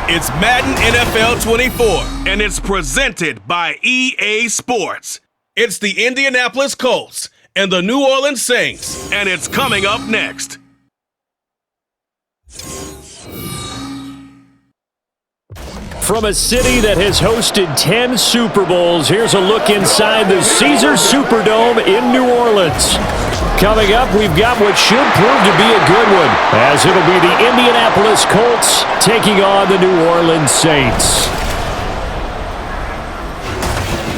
It's Madden NFL 24, and it's presented by EA Sports. It's the Indianapolis Colts and the New Orleans Saints, and it's coming up next. From a city that has hosted 10 Super Bowls, here's a look inside the Caesars Superdome in New Orleans. Coming up, we've got what should prove to be a good one, as it'll be the Indianapolis Colts taking on the New Orleans Saints.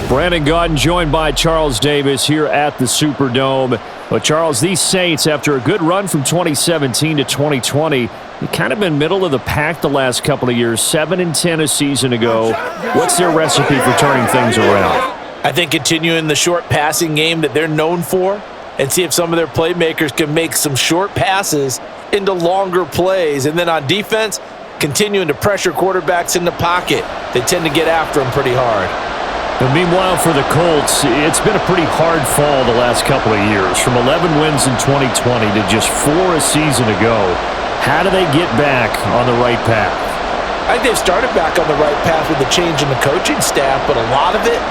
Brandon Gaudin joined by Charles Davis here at the Superdome. But Charles, these Saints, after a good run from 2017 to 2020, they've kind of been middle of the pack the last couple of years, 7-10 a season ago. What's their recipe for turning things around? I think continuing the short passing game that they're known for and see if some of their playmakers can make some short passes into longer plays. And then on defense, continuing to pressure quarterbacks in the pocket. They tend to get after them pretty hard. But meanwhile, for the Colts, it's been a pretty hard fall the last couple of years. From 11 wins in 2020 to just 4 a season ago. How do they get back on the right path? I think they've started back on the right path with the change in the coaching staff, but a lot of it,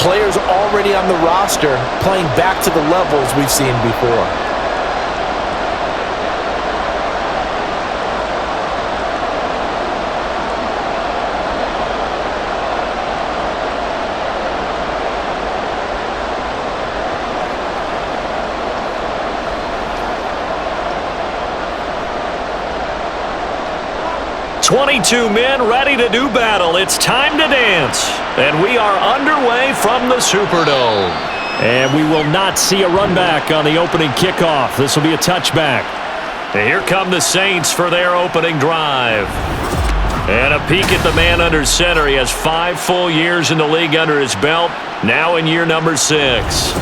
players already on the roster playing back to the levels we've seen before. "22 men ready to do battle. It's time to dance." And we are underway from the Superdome. And we will not see a run back on the opening kickoff. This will be a touchback. And here come the Saints for their opening drive. And a peek at the man under center. He has 5 full years in the league under his belt, now in year number 6.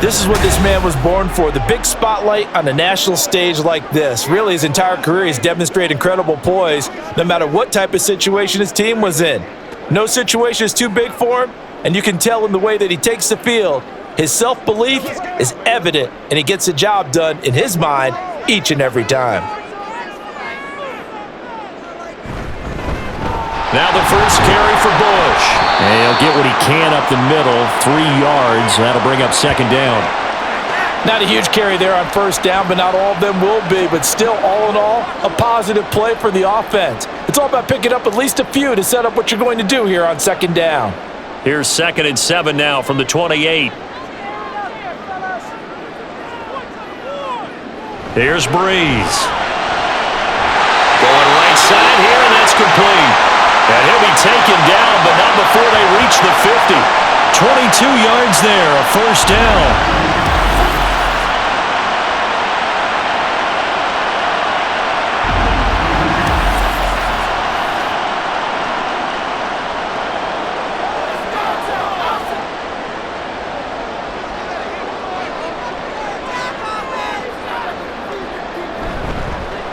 This is what this man was born for, the big spotlight on a national stage like this. Really, his entire career, he's demonstrated incredible poise, no matter what type of situation his team was in. No situation is too big for him, and you can tell in the way that he takes the field. His self-belief is evident, and he gets the job done in his mind each and every time. Now the first carry for Bush. And he'll get what he can up the middle, 3 yards. That'll bring up second down. Not a huge carry there on first down, but not all of them will be. But still, all in all, a positive play for the offense. It's all about picking up at least a few to set up what you're going to do here on second down. Here's 2nd and 7 now from the 28. Here's Breeze. Going right side here, and that's complete. And he'll be taken down, but not before they reach the 50. 22 yards there, a first down.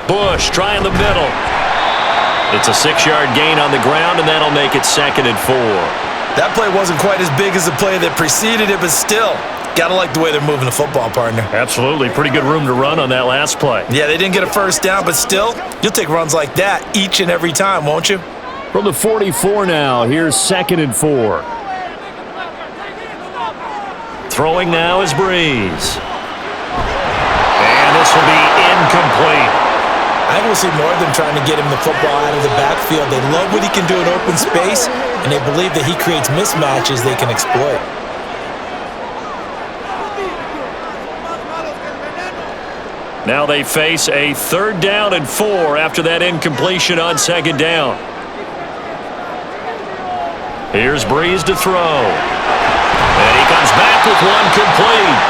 Bush trying the middle. It's a 6-yard gain on the ground, and that'll make it 2nd and 4. That play wasn't quite as big as the play that preceded it, but still, gotta like the way they're moving the football, partner. Absolutely. Pretty good room to run on that last play. Yeah, they didn't get a first down, but still, you'll take runs like that each and every time, won't you? From the 44 now, here's 2nd and 4. Throwing now is Breeze. And this will be incomplete. I will see more of them trying to get him the football out of the backfield. They love what he can do in open space, and they believe that he creates mismatches they can exploit. Now they face a 3rd down and 4 after that incompletion on 2nd down. Here's Breeze to throw. And he comes back with one complete.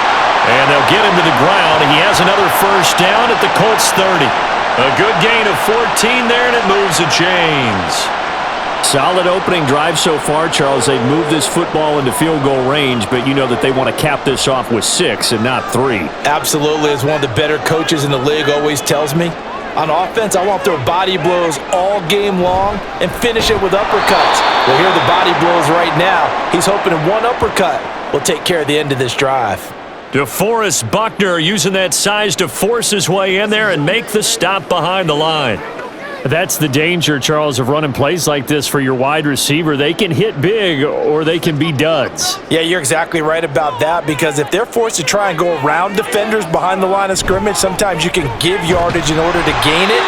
And they'll get him to the ground. He has another first down at the Colts 30. A good gain of 14 there, and it moves the chains. Solid opening drive so far, Charles. They've moved this football into field goal range, but you know that they want to cap this off with 6 and not 3. Absolutely. As one of the better coaches in the league always tells me, on offense, I want to throw body blows all game long and finish it with uppercuts. Well, here are the body blows right now. He's hoping in one uppercut will take care of the end of this drive. DeForest Buckner using that size to force his way in there and make the stop behind the line. That's the danger, Charles, of running plays like this for your wide receiver. They can hit big or they can be duds. Yeah, you're exactly right about that, because if they're forced to try and go around defenders behind the line of scrimmage, sometimes you can give yardage in order to gain it.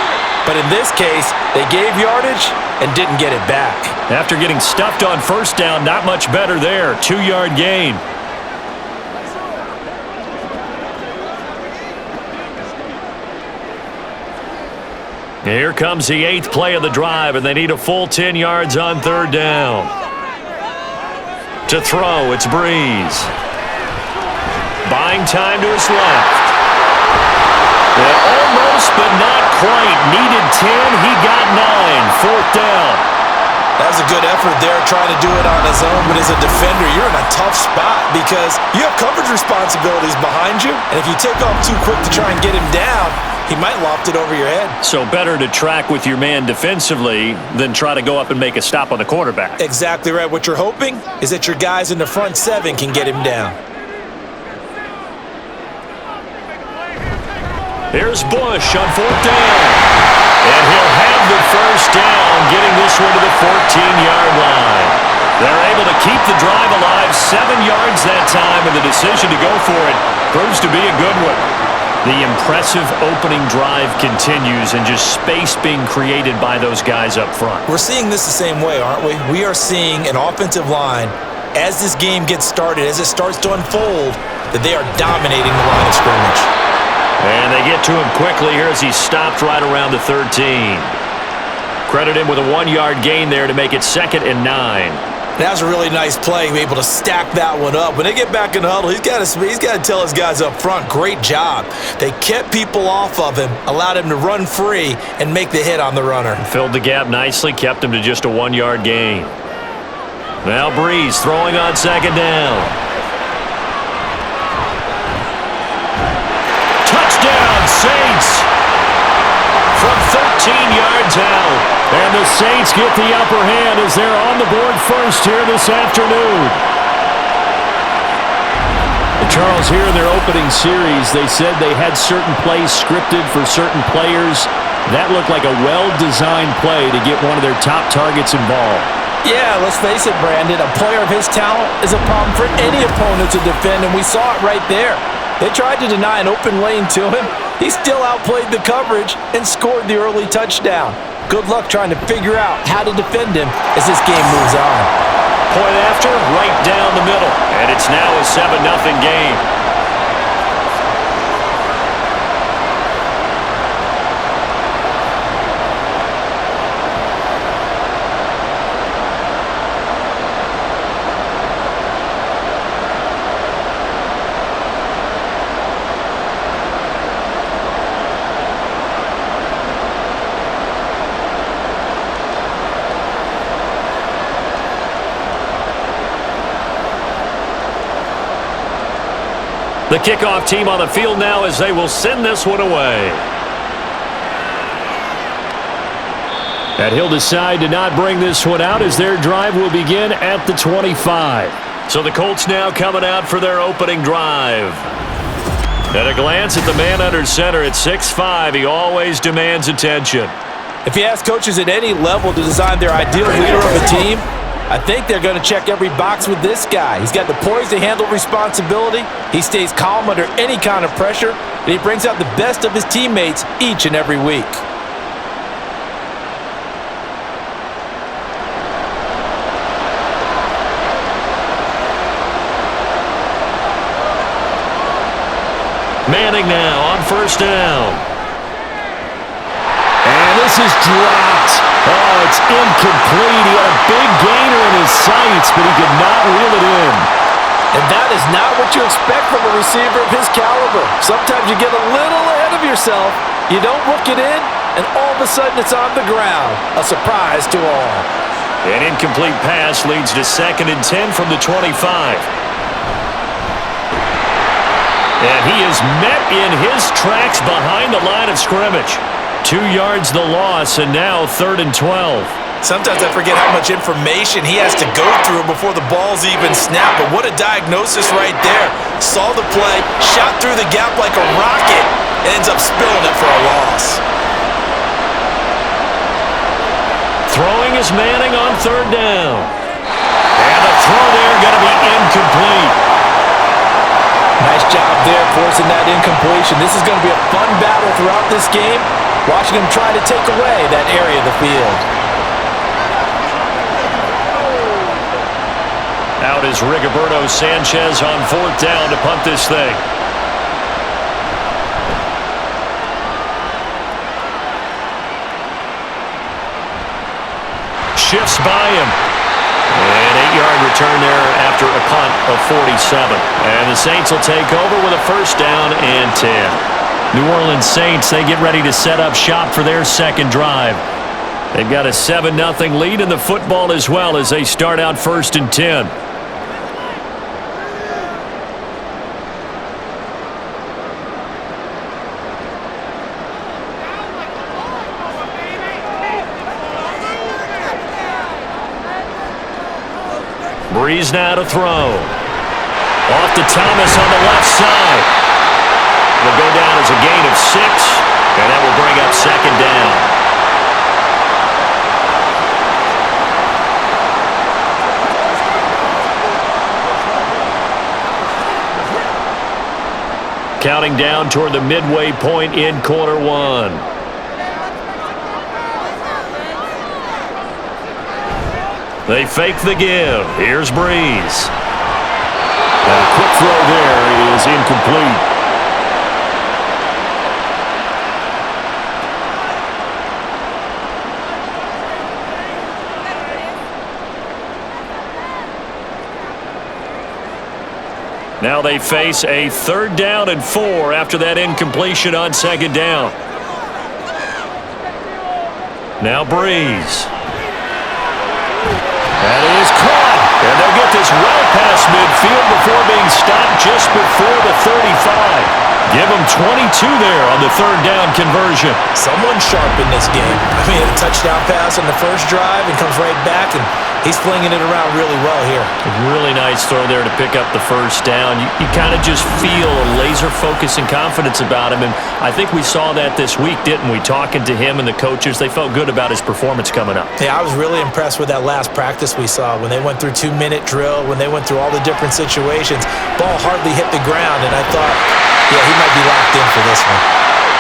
But in this case, they gave yardage and didn't get it back. After getting stuffed on first down, not much better there. 2-yard gain. Here comes the 8th play of the drive, and they need a full 10 yards on 3rd down. To throw, it's Breeze. Buying time to his left. Almost, but not quite. Needed 10, he got 9. 4th down. That was a good effort there, trying to do it on his own, but as a defender, you're in a tough spot because you have coverage responsibilities behind you, and if you take off too quick to try and get him down, he might loft it over your head. So better to track with your man defensively than try to go up and make a stop on the quarterback. Exactly right. What you're hoping is that your guys in the front 7 can get him down. Here's Bush on 4th down. And he'll have the first down, getting this one to the 14-yard line. They're able to keep the drive alive, 7 yards that time, and the decision to go for it proves to be a good one. The impressive opening drive continues, and just space being created by those guys up front. We're seeing this the same way, aren't we? We are seeing an offensive line, as this game gets started, as it starts to unfold, that they are dominating the line of scrimmage. And they get to him quickly here as he stopped right around the 13. Credit him with a 1-yard gain there to make it 2nd and 9. That was a really nice play, able to stack that one up. When they get back in the huddle, he's got to tell his guys up front, great job. They kept people off of him, allowed him to run free, and make the hit on the runner. Filled the gap nicely, kept him to just a 1-yard gain. Now Breeze throwing on 2nd down. Touchdown, Saints! From 13 yards out. And the Saints get the upper hand as they're on the board first here this afternoon. Charles, here in their opening series, they said they had certain plays scripted for certain players. That looked like a well-designed play to get one of their top targets involved. Yeah, let's face it, Brandon. A player of his talent is a problem for any opponent to defend, and we saw it right there. They tried to deny an open lane to him. He still outplayed the coverage and scored the early touchdown. Good luck trying to figure out how to defend him as this game moves on. Point after, right down the middle. And it's now a 7-0 game. The kickoff team on the field now as they will send this one away. And he'll decide to not bring this one out as their drive will begin at the 25. So the Colts now coming out for their opening drive. At a glance at the man under center at 6'5", he always demands attention. If you ask coaches at any level to design their ideal leader of a team, I think they're going to check every box with this guy. He's got the poise to handle responsibility. He stays calm under any kind of pressure, and he brings out the best of his teammates each and every week. Manning now on 1st down. And this is dropped. Oh, it's incomplete. He had a big gainer in his sights, but he could not reel it in. And that is not what you expect from a receiver of his caliber. Sometimes you get a little ahead of yourself, you don't look it in, and all of a sudden it's on the ground. A surprise to all. An incomplete pass leads to 2nd and 10 from the 25. And he is met in his tracks behind the line of scrimmage. 2 yards the loss, and now 3rd and 12. Sometimes I forget how much information he has to go through before the ball's even snapped, but what a diagnosis right there. Saw the play, shot through the gap like a rocket, and ends up spilling it for a loss. Throwing is Manning on third down. And the throw there going to be incomplete. Nice job there forcing that incompletion. This is going to be a fun battle throughout this game, watching him try to take away that area of the field. Out is Rigoberto Sanchez on fourth down to punt this thing. Shifts by him. An 8-yard return there after a punt of 47. And the Saints will take over with a first down and 10. New Orleans Saints, they get ready to set up shop for their second drive. They've got a 7-0 lead in the football as well as they start out first and 10. Breeze now to throw. Off to Thomas on the left side. Will go down as a gain of 6, and that will bring up second down. Counting down toward the midway point in quarter one. They fake the give. Here's Breeze. And a quick throw there is incomplete. Now they face a 3rd down and 4 after that incompletion on 2nd down. Now Breeze. That is caught. And they'll get this well past midfield before being stopped just before the 35. Give them 22 there on the 3rd down conversion. Someone sharp in this game. I mean, a touchdown pass on the first drive and comes right back, and he's flinging it around really well here. A really nice throw there to pick up the first down. You kind of just feel a laser focus and confidence about him, and I think we saw that this week, didn't we? Talking to him and the coaches, they felt good about his performance coming up. Yeah, I was really impressed with that last practice we saw when they went through 2-minute drill, when they went through all the different situations. Ball hardly hit the ground, and I thought, yeah, he might be locked in for this one.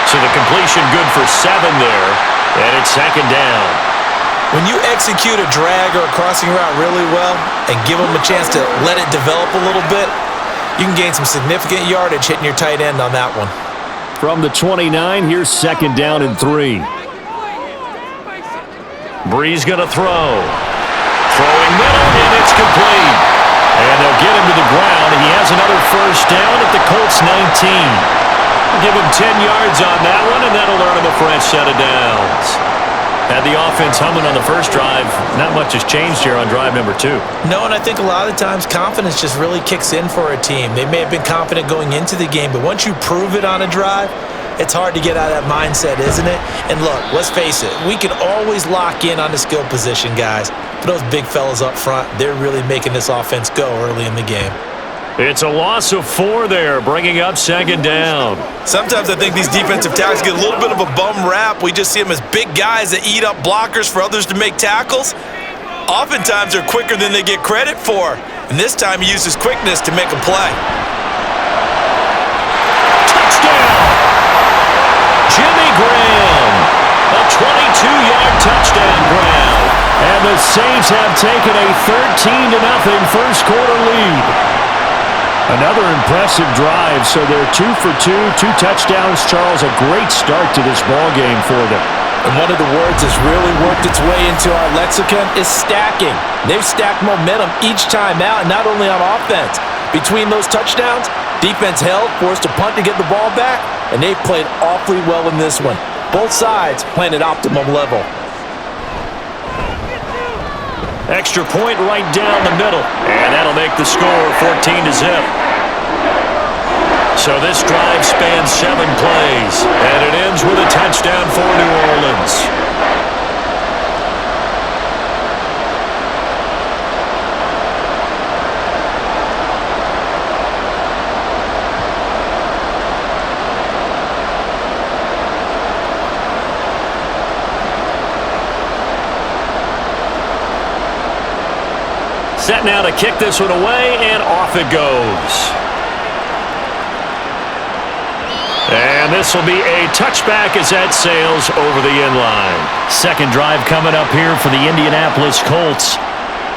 So the completion good for 7 there, and it's 2nd down. When you execute a drag or a crossing route really well and give them a chance to let it develop a little bit, you can gain some significant yardage hitting your tight end on that one. From the 29, here's 2nd down and 3. Breeze going to throw. Throwing middle, and it's complete. And they'll get him to the ground, and he has another first down at the Colts 19. Give him 10 yards on that one, and that'll earn him a fresh set of downs. Had the offense humming on the first drive. Not much has changed here on drive number 2. No, and I think a lot of times confidence just really kicks in for a team. They may have been confident going into the game, but once you prove it on a drive, it's hard to get out of that mindset, isn't it? And look, let's face it, we can always lock in on the skill position, guys. But those big fellas up front, they're really making this offense go early in the game. It's a loss of 4 there, bringing up 2nd down. Sometimes I think these defensive tackles get a little bit of a bum rap. We just see them as big guys that eat up blockers for others to make tackles. Oftentimes they're quicker than they get credit for. And this time he uses quickness to make a play. Touchdown! Jimmy Graham, a 22-yard touchdown grab. And the Saints have taken a 13-0 first quarter lead. Another impressive drive, so they're 2 for 2, 2 touchdowns. Charles, a great start to this ball game for them. And one of the words that's really worked its way into our lexicon is stacking. They've stacked momentum each time out, and not only on offense. Between those touchdowns, defense held, forced a punt to get the ball back, and they've played awfully well in this one. Both sides playing at optimum level. Extra point right down the middle, and that'll make the score 14-0. So this drive spans 7 plays, and it ends with a touchdown for New Orleans. Set now to kick this one away, and off it goes. And this will be a touchback as that sails over the end line. Second drive coming up here for the Indianapolis Colts.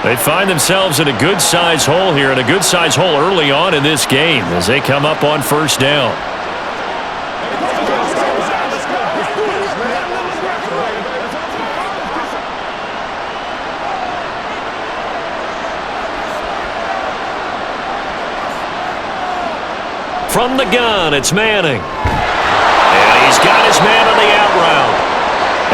They find themselves in a good-sized hole here, and a good-sized hole early on in this game as they come up on first down. From the gun, it's Manning. And he's got his man on the out route.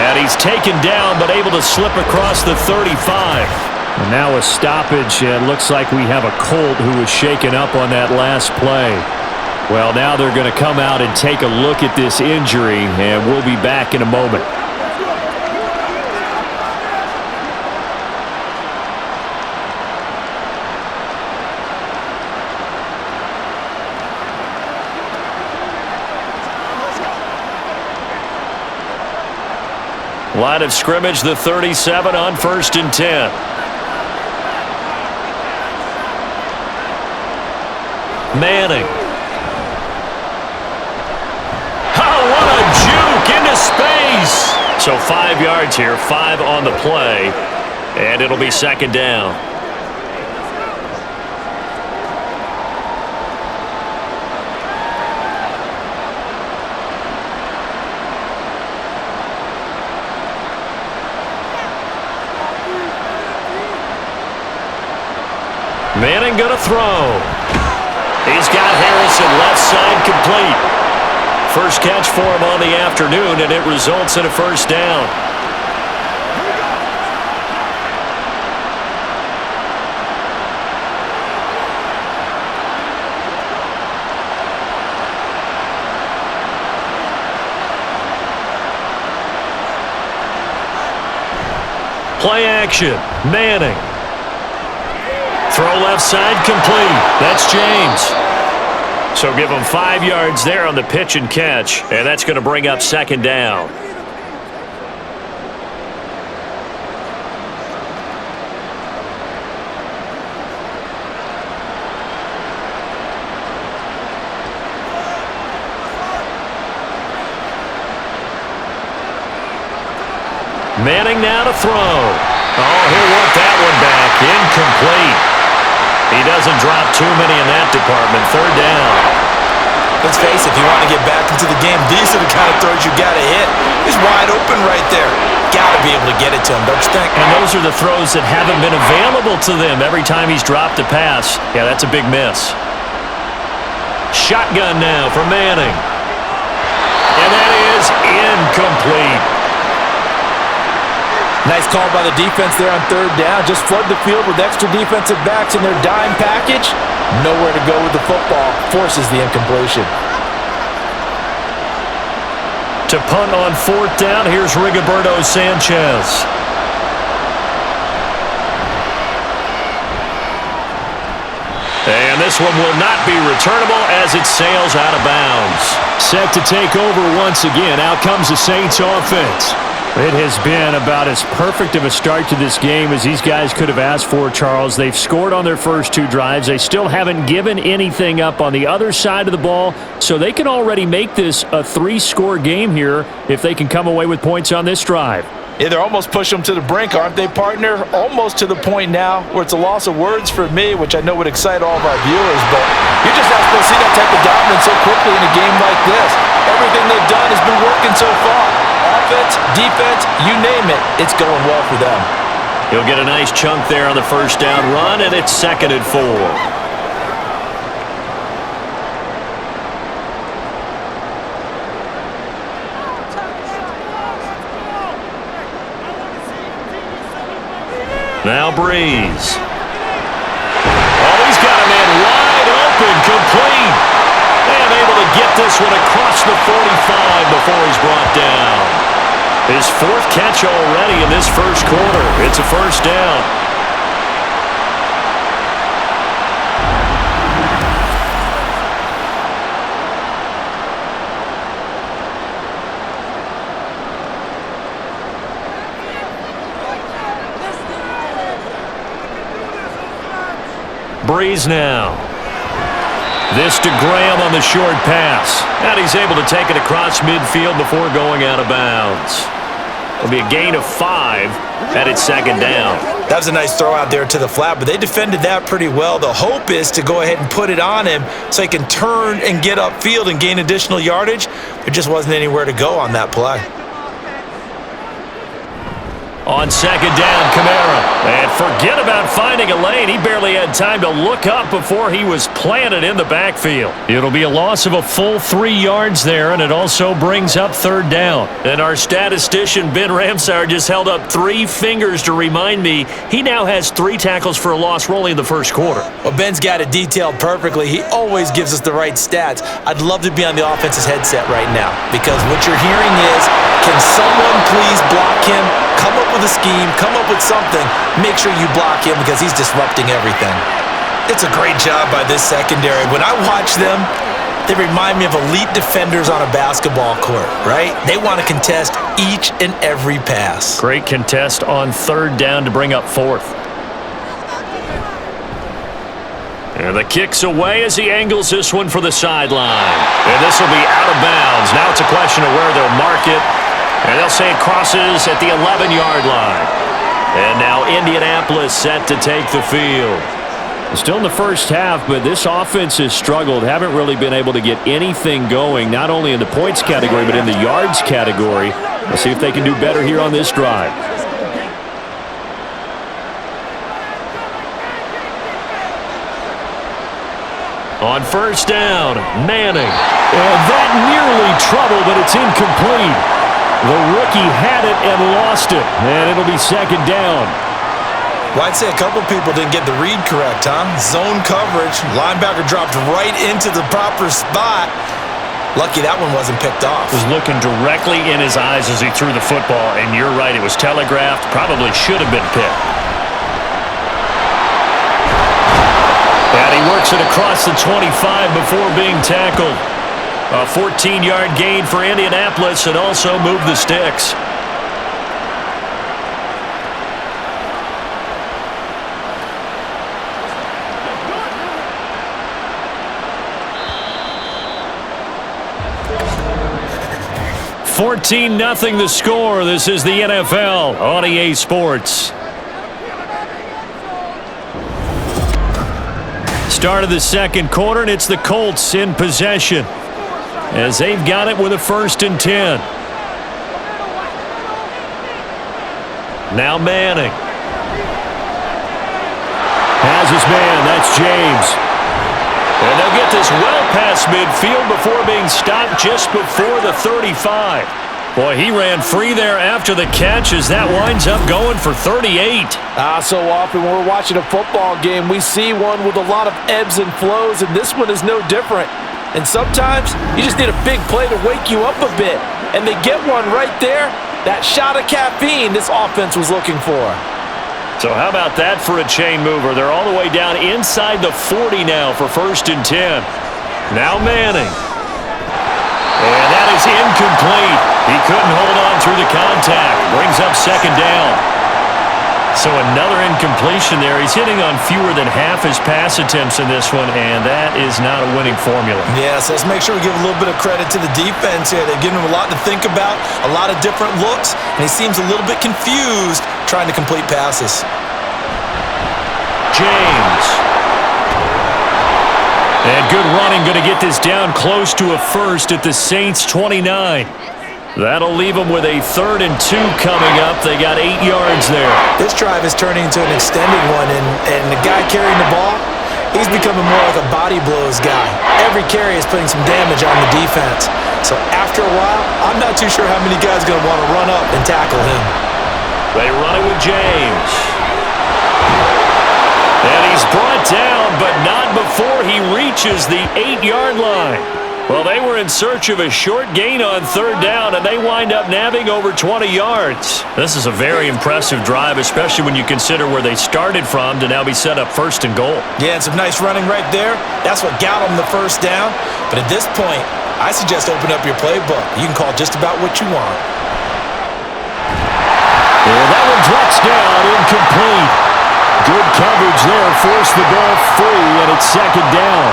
And he's taken down, but able to slip across the 35. And now a stoppage, and looks like we have a Colt who was shaken up on that last play. Well, now they're going to come out and take a look at this injury, and we'll be back in a moment. Line of scrimmage, the 37 on 1st and 10. Manning. Oh, what a juke into space. So 5 yards here, 5 on the play, and it'll be second down. Manning going to throw. He's got Harrison left side complete. First catch for him on the afternoon, and it results in a first down. Play action. Manning. Throw left side complete. That's James. So give him 5 yards there on the pitch and catch, and that's going to bring up second down. Manning now to throw. Oh, he'll work that one back. Incomplete. He doesn't drop too many in that department. Third down. Let's face it, if you want to get back into the game, these are the kind of throws you got to hit. He's wide open right there. Got to be able to get it to him, don't you think? And those are the throws that haven't been available to them every time he's dropped a pass. Yeah, that's a big miss. Shotgun now for Manning. And that is incomplete. Nice call by the defense there on third down. Just flood the field with extra defensive backs in their dime package. Nowhere to go with the football. Forces the incompletion. To punt on fourth down, here's Rigoberto Sanchez. And this one will not be returnable as it sails out of bounds. Set to take over once again. Out comes the Saints offense. It has been about as perfect of a start to this game as these guys could have asked for, Charles. They've scored on their first 2 drives. They still haven't given anything up on the other side of the ball, so they can already make this a 3-score game here if they can come away with points on this drive. Yeah, they're almost pushing them to the brink, aren't they, partner? Almost to the point now where it's a loss of words for me, which I know would excite all of our viewers, but you're just not supposed to see that type of dominance so quickly in a game like this. Everything they've done has been working so far. Offense, defense, you name it, it's going well for them. He'll get a nice chunk there on the first down run, and it's 2nd and 4. Now Breeze. Oh, he's got a man wide open, complete. And able to get this one across the 45 before he's brought down. His 4th catch already in this first quarter. It's a first down. Breeze now. This to Graham on the short pass. And he's able to take it across midfield before going out of bounds. It'll be a gain of 5, and it's second down. That was a nice throw out there to the flat, but they defended that pretty well. The hope is to go ahead and put it on him so he can turn and get upfield and gain additional yardage. There just wasn't anywhere to go on that play. On second down, Kamara. And forget about finding a lane. He barely had time to look up before he was planted in the backfield. It'll be a loss of a full 3 yards there, and it also brings up third down. And our statistician, Ben Ramsauer, just held up 3 fingers to remind me he now has 3 tackles for a loss rolling in the first quarter. Well, Ben's got it detailed perfectly. He always gives us the right stats. I'd love to be on the offense's headset right now because what you're hearing is, can someone please block him? Come up with a scheme, come up with something. Make sure you block him because he's disrupting everything. It's a great job by this secondary. When I watch them, they remind me of elite defenders on a basketball court, right? They want to contest each and every pass. Great contest on third down to bring up fourth. And the kick's away as he angles this one for the sideline. And this will be out of bounds. Now it's a question of where they'll mark it. And they'll say it crosses at the 11-yard line. And now Indianapolis set to take the field. Still in the first half, but this offense has struggled. Haven't really been able to get anything going, not only in the points category, but in the yards category. Let's see if they can do better here on this drive. On first down, Manning. And that nearly trouble, but it's incomplete. The rookie had it and lost it, and it'll be second down. Well, I'd say a couple people didn't get the read correct, huh? Zone coverage, linebacker dropped right into the proper spot. Lucky that one wasn't picked off. Was looking directly in his eyes as he threw the football, and you're right, it was telegraphed, probably should have been picked. And he works it across the 25 before being tackled. A 14-yard gain for Indianapolis and also moved the sticks. $14-0 the score. This is the NFL on EA Sports. Start of the second quarter, and it's the Colts in possession, as they've got it with a 1st and 10. Now Manning. Has his man. That's James. And they'll get this well past midfield before being stopped just before the 35. Boy, he ran free there after the catch as that winds up going for 38. So often when we're watching a football game, we see one with a lot of ebbs and flows, and this one is no different. And sometimes you just need a big play to wake you up a bit. And they get one right there. That shot of caffeine this offense was looking for. So how about that for a chain mover? They're all the way down inside the 40 now for 1st and 10. Now Manning. And that is incomplete. He couldn't hold on through the contact. Brings up second down. So another incompletion there. He's hitting on fewer than half his pass attempts in this one, and that is not a winning formula. Yeah, so let's make sure we give a little bit of credit to the defense here. They've given him a lot to think about, a lot of different looks, and he seems a little bit confused trying to complete passes. James. And good running, going to get this down close to a first at the Saints' 29. That'll leave them with a 3rd and 2 coming up. They got 8 yards there. This drive is turning into an extended one, and the guy carrying the ball, he's becoming more like a body blows guy. Every carry is putting some damage on the defense. So after a while, I'm not too sure how many guys are going to want to run up and tackle him. They run it with James. And he's brought down, but not before he reaches the 8-yard line. Well, they were in search of a short gain on 3rd down, and they wind up nabbing over 20 yards. This is a very impressive drive, especially when you consider where they started from to now be set up 1st and goal. Yeah, and some nice running right there. That's what got them the 1st down. But at this point, I suggest open up your playbook. You can call just about what you want. And that one drops down, incomplete. Good coverage there. Forced the ball free, and it's second down.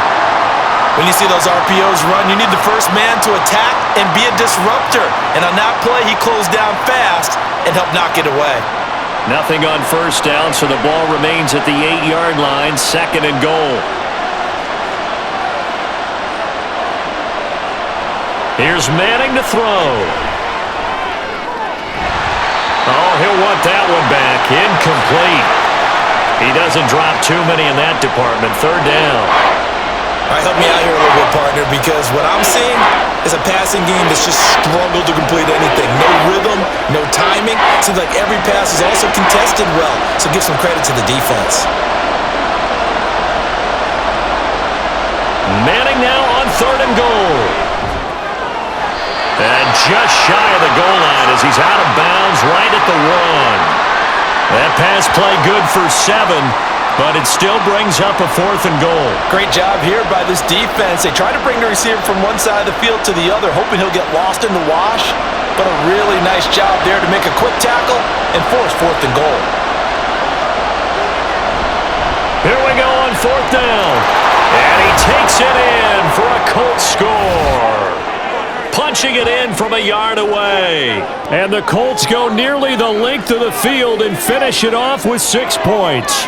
When you see those RPOs run, you need the first man to attack and be a disruptor. And on that play, he closed down fast and helped knock it away. Nothing on first down, so the ball remains at the 8-yard line, second and goal. Here's Manning to throw. Oh, he'll want that one back. Incomplete. He doesn't drop too many in that department. Third down. All right, help me out here a little bit, partner, because what I'm seeing is a passing game that's just struggled to complete anything. No rhythm, no timing. Seems like every pass is also contested well, so give some credit to the defense. Manning now on third and goal. And just shy of the goal line as he's out of bounds right at the 1. That pass play good for 7. But it still brings up a fourth and goal. Great job here by this defense. They try to bring the receiver from one side of the field to the other, hoping he'll get lost in the wash. But a really nice job there to make a quick tackle and force fourth and goal. Here we go on fourth down. And he takes it in for a Colts score. Punching it in from a yard away. And the Colts go nearly the length of the field and finish it off with 6 points.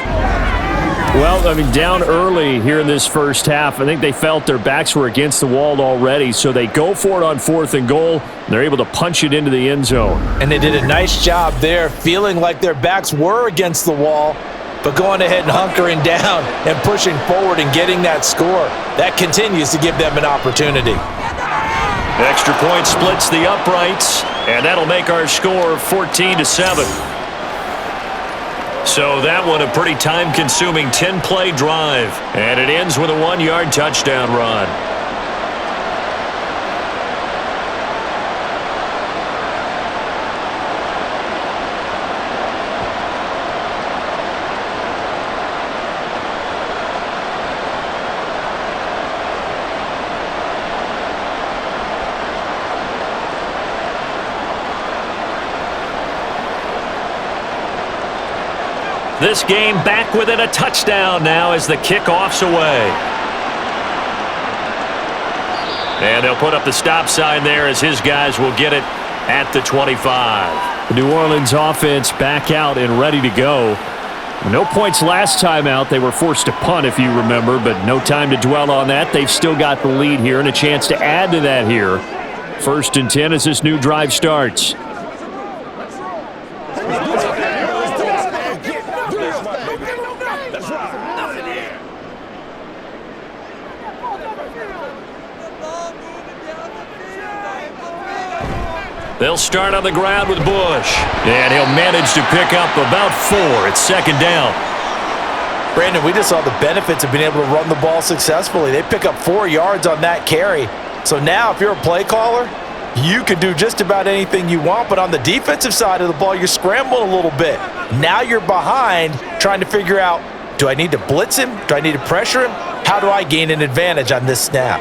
Well, I mean, down early here in this first half. I think they felt their backs were against the wall already, so they go for it on fourth and goal. And they're able to punch it into the end zone. And they did a nice job there, feeling like their backs were against the wall, but going ahead and hunkering down and pushing forward and getting that score. That continues to give them an opportunity. Extra point splits the uprights, and that'll make our score 14-7. So that one a pretty time-consuming 10-play drive, and it ends with a 1-yard touchdown run. This game back within a touchdown now as the kickoff's away. And they'll put up the stop sign there as his guys will get it at the 25. The New Orleans offense back out and ready to go. No points last time out. They were forced to punt, if you remember, but no time to dwell on that. They've still got the lead here and a chance to add to that here. 1st and 10 as this new drive starts. They'll start on the ground with Bush. And he'll manage to pick up about 4. It's second down. Brandon, we just saw the benefits of being able to run the ball successfully. They pick up 4 yards on that carry. So now if you're a play caller, you can do just about anything you want. But on the defensive side of the ball, you're scrambling a little bit. Now you're behind trying to figure out, do I need to blitz him? Do I need to pressure him? How do I gain an advantage on this snap?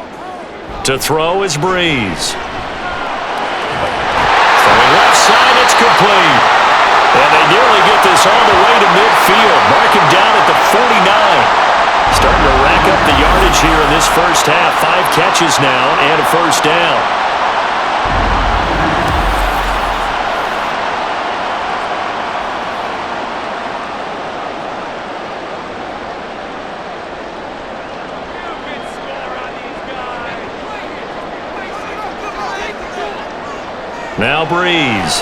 To throw is Breeze. Left side, it's complete. And they nearly get this all the way to midfield. Mark him down at the 49. Starting to rack up the yardage here in this first half. 5 catches now and a first down. Now Breeze.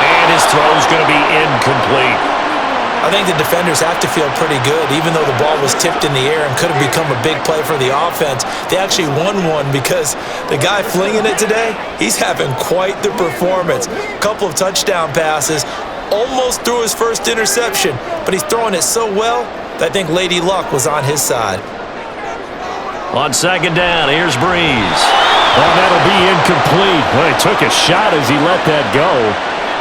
And his throw's going to be incomplete. I think the defenders have to feel pretty good. Even though the ball was tipped in the air and could have become a big play for the offense, they actually won one because the guy flinging it today, he's having quite the performance. A couple of touchdown passes, almost threw his first interception, but he's throwing it so well that I think Lady Luck was on his side. On second down, here's Breeze. Oh, that'll be incomplete. Well, he took a shot as he let that go.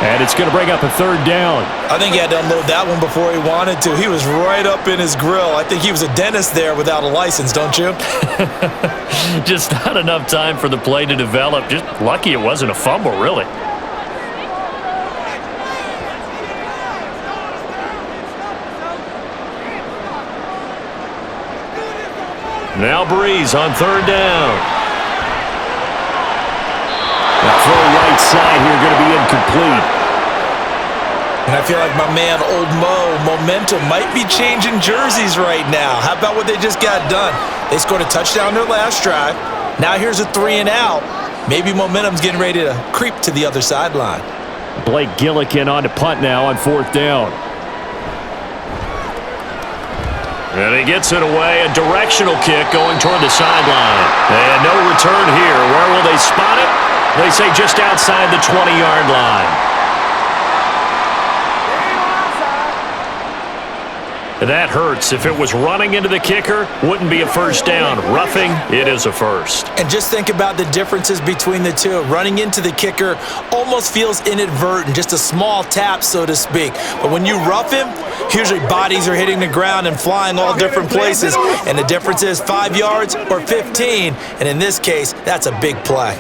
And it's going to bring up a third down. I think he had to unload that one before he wanted to. He was right up in his grill. I think he was a dentist there without a license, don't you? Just not enough time for the play to develop. Just lucky it wasn't a fumble, really. Now Breeze on third down. The throw right side here going to be incomplete. And I feel like my man, Old Mo, momentum might be changing jerseys right now. How about what they just got done? They scored a touchdown their last drive. Now here's a 3-and-out. Maybe momentum's getting ready to creep to the other sideline. Blake Gillikin on to punt now on fourth down. And he gets it away. A directional kick going toward the sideline. And no return here. Where will they spot it? They say just outside the 20-yard line. That hurts. If it was running into the kicker, wouldn't be a first down. Roughing, it is a first. And just think about the differences between the two. Running into the kicker almost feels inadvertent, just a small tap, so to speak. But when you rough him, usually bodies are hitting the ground and flying all different places. And the difference is 5 yards or 15. And in this case, that's a big play.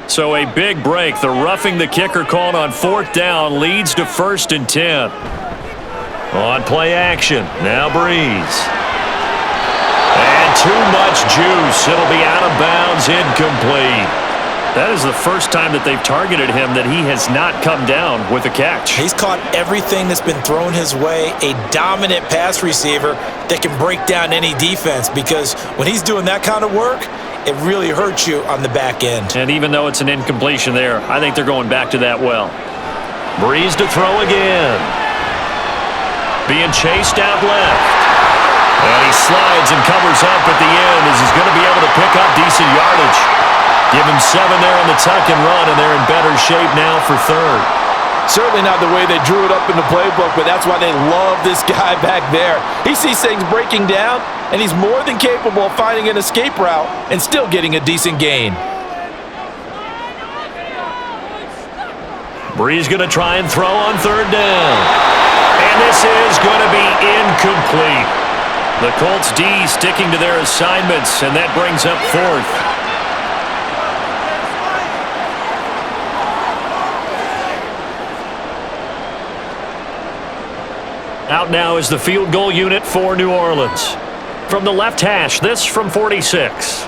So a big break. The roughing the kicker called on fourth down leads to 1st and 10. On play action. Now Breeze. And too much juice. It'll be out of bounds, incomplete. That is the first time that they've targeted him that he has not come down with a catch. He's caught everything that's been thrown his way. A dominant pass receiver that can break down any defense, because when he's doing that kind of work, it really hurts you on the back end. And even though it's an incompletion there, I think they're going back to that well. Breeze to throw again. Being chased out left. And he slides and covers up at the end as he's going to be able to pick up decent yardage. Give him 7 there on the tuck and run, and they're in better shape now for third. Certainly not the way they drew it up in the playbook, but that's why they love this guy back there. He sees things breaking down, and he's more than capable of finding an escape route and still getting a decent gain. Breeze going to try and throw on third down. And this is going to be incomplete. The Colts D sticking to their assignments, and that brings up 4th. Out now is the field goal unit for New Orleans. From the left hash, this from 46.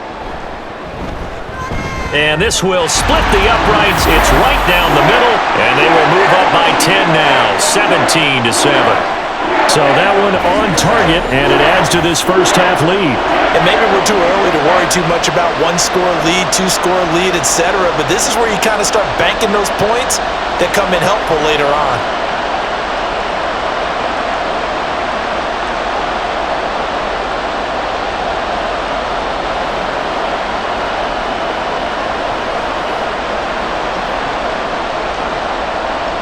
And this will split the uprights. It's right down the middle, and they will move up by 10 now, 17-7. So that one on target, and it adds to this first half lead. And maybe we're too early to worry too much about 1-score lead, 2-score lead, etc. But this is where you kind of start banking those points that come in helpful later on.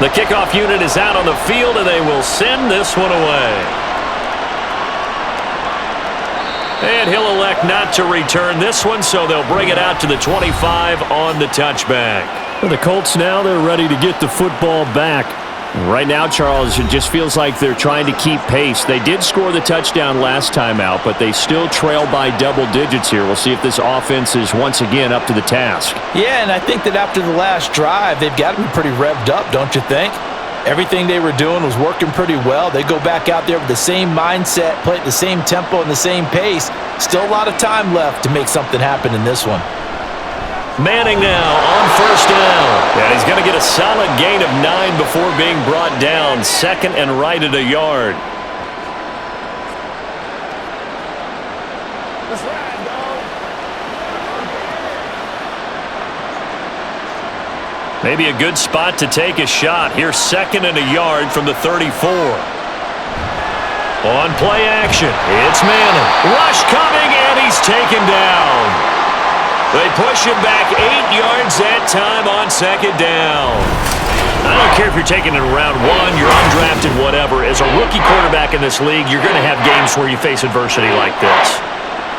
The kickoff unit is out on the field, and they will send this one away. And he'll elect not to return this one, so they'll bring it out to the 25 on the touchback. For the Colts now, they're ready to get the football back. Right now, Charles, it just feels like they're trying to keep pace. They did score the touchdown last time out, but they still trail by double digits here. We'll see if this offense is once again up to the task. Yeah, and I think that after the last drive, they've got to be pretty revved up, don't you think? Everything they were doing was working pretty well. They go back out there with the same mindset, play at the same tempo and the same pace. Still a lot of time left to make something happen in this one. Manning now on first down. And he's going to get a solid gain of 9 before being brought down. 2nd and right at a yard. Maybe a good spot to take a shot. Here's 2nd and a yard from the 34. On play action, it's Manning. Rush coming, and he's taken down. They push him back 8 yards that time on 2nd down. I don't care if you're taking it in round 1, you're undrafted, whatever. As a rookie quarterback in this league, you're going to have games where you face adversity like this.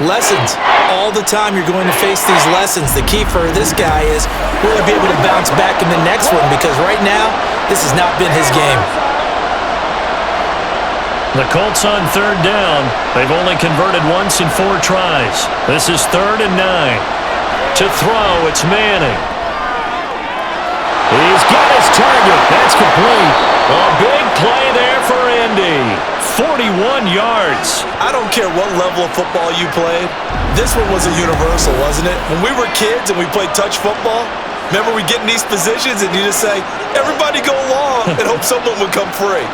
Lessons. All the time you're going to face these lessons. The key for this guy is will he be able to bounce back in the next one, because right now, this has not been his game. The Colts on third down. They've only converted once in 4 tries. This is 3rd and 9. To throw, it's Manning. He's got his target. That's complete. A big play there for Indy. 41 yards. I don't care what level of football you played. This one was a universal, wasn't it? When we were kids and we played touch football, remember we get in these positions and you just say, everybody go along and hope someone would come free.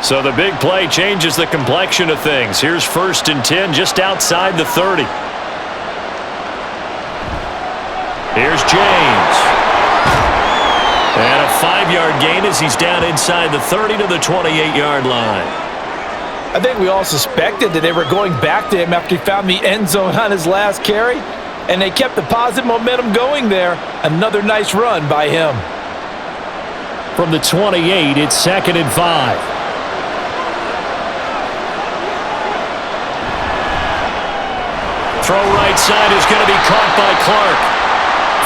So the big play changes the complexion of things. Here's 1st and 10 just outside the 30. Here's James. And a 5-yard gain as he's down inside the 30 to the 28-yard line. I think we all suspected that they were going back to him after he found the end zone on his last carry, and they kept the positive momentum going there. Another nice run by him. From the 28, it's 2nd and 5. Throw right side is going to be caught by Clark.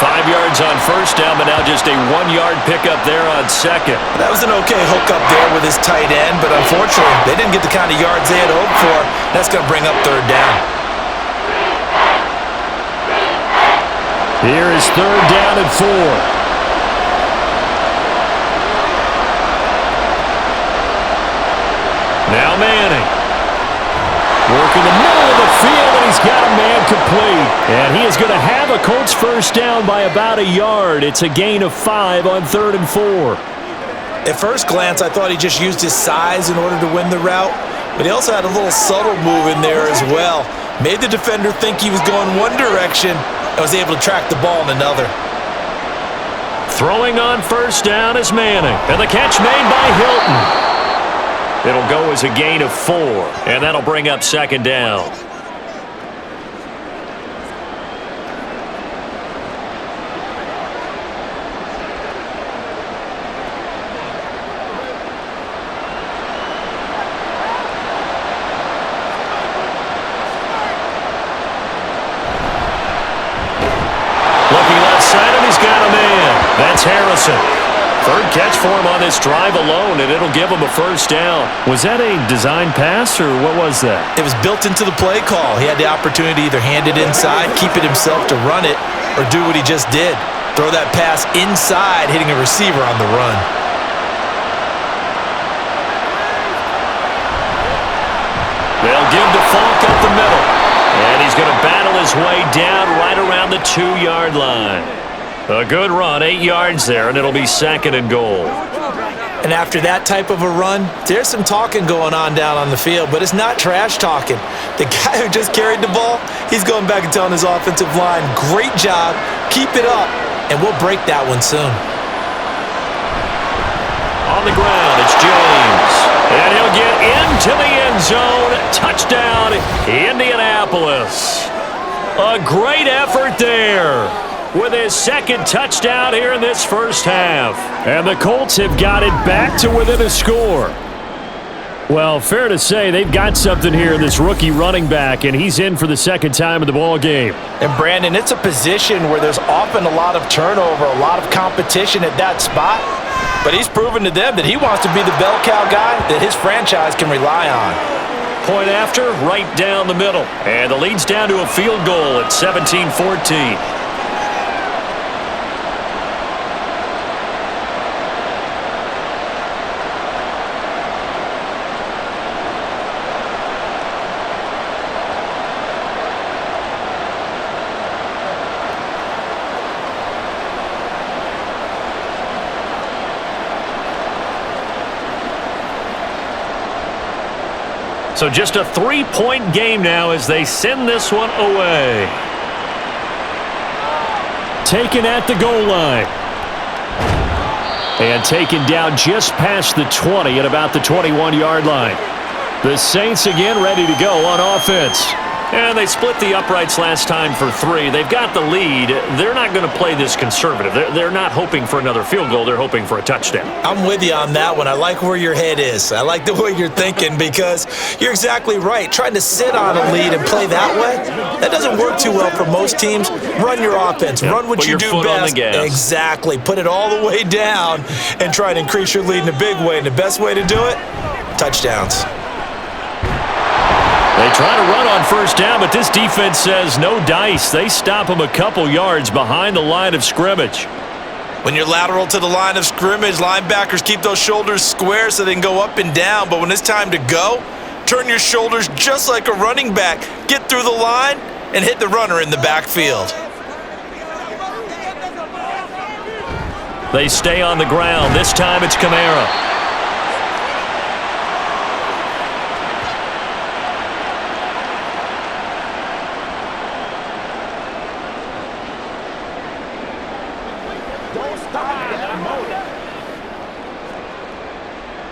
5 yards on 1st down, but now just a 1-yard pickup there on 2nd. That was an okay hook up there with his tight end, but unfortunately, they didn't get the kind of yards they had hoped for. That's going to bring up 3rd down. Here is 3rd down and 4. Now Manning. Working the middle of the field, and he's got a man complete. And he is going to have a Colts 1st down by about a yard. It's a gain of 5 on 3rd and 4. At first glance, I thought he just used his size in order to win the route, but he also had a little subtle move in there as well. Made the defender think he was going one direction and was able to track the ball in another. Throwing on 1st down is Manning. And the catch made by Hilton. It'll go as a gain of 4, and that'll bring up 2nd down. Looking left side, and he's got a man. That's Harrison. 3rd catch for him on this drive alone, and it'll give him a 1st down. Was that a design pass, or what was that? It was built into the play call. He had the opportunity to either hand it inside, keep it himself to run it, or do what he just did. Throw that pass inside, hitting a receiver on the run. They'll give to Falk up the middle, and he's going to battle his way down right around the 2-yard line. A good run, 8 yards there, and it'll be 2nd and goal. And after that type of a run, there's some talking going on down on the field, but it's not trash talking. The guy who just carried the ball, he's going back and telling his offensive line, great job, keep it up, and we'll break that one soon. On the ground, it's James. And he'll get into the end zone. Touchdown, Indianapolis. A great effort there, with his 2nd touchdown here in this 1st half. And the Colts have got it back to within a score. Well, fair to say they've got something here in this rookie running back, and he's in for the 2nd time in the ball game. And Brandon, it's a position where there's often a lot of turnover, a lot of competition at that spot. But he's proven to them that he wants to be the bell cow guy that his franchise can rely on. Point after, right down the middle. And the lead's down to a field goal at 17-14. So just a 3-point game now as they send this one away. Taken at the goal line. And taken down just past the 20 at about the 21-yard line. The Saints again ready to go on offense. And they split the uprights last time for 3. They've got the lead. They're not going to play this conservative. They're not hoping for another field goal. They're hoping for a touchdown. I'm with you on that one. I like where your head is. I like the way you're thinking because you're exactly right. Trying to sit on a lead and play that way, that doesn't work too well for most teams. Run your offense. Run what you do best. Exactly. Put it all the way down and try to increase your lead in a big way. And the best way to do it, touchdowns. They try to run on first down, but this defense says no dice. They stop them a couple yards behind the line of scrimmage. When you're lateral to the line of scrimmage, linebackers keep those shoulders square so they can go up and down. But when it's time to go, turn your shoulders just like a running back. Get through the line and hit the runner in the backfield. They stay on the ground. This time it's Kamara.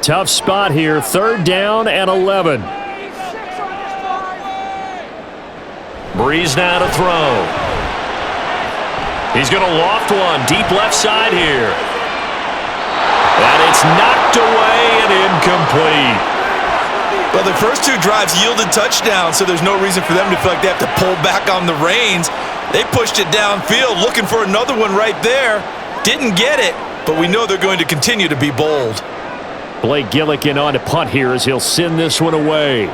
Tough spot here, 3rd down and 11. Breeze now to throw. He's going to loft one, deep left side here. And it's knocked away and incomplete. Well, the first 2 drives yielded touchdowns, so there's no reason for them to feel like they have to pull back on the reins. They pushed it downfield, looking for another one right there. Didn't get it, but we know they're going to continue to be bold. Blake Gillikin on to punt here as he'll send this one away.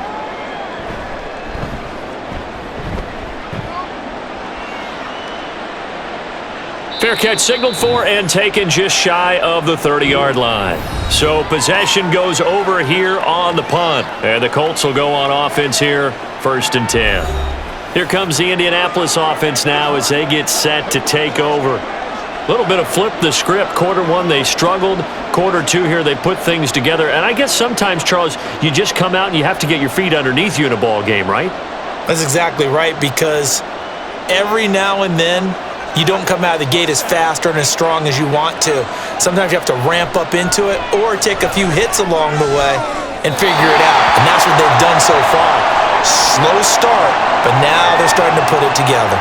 Fair catch signaled for and taken just shy of the 30-yard line. So possession goes over here on the punt. And the Colts will go on offense here, 1st and 10. Here comes the Indianapolis offense now as they get set to take over. A little bit of flip the script. Quarter 1, they struggled. Quarter 2 here, they put things together. And I guess sometimes, Charles, you just come out and you have to get your feet underneath you in a ball game, right? That's exactly right, because every now and then you don't come out of the gate as fast or as strong as you want to. Sometimes you have to ramp up into it or take a few hits along the way and figure it out. And that's what they've done so far. Slow start, but now they're starting to put it together.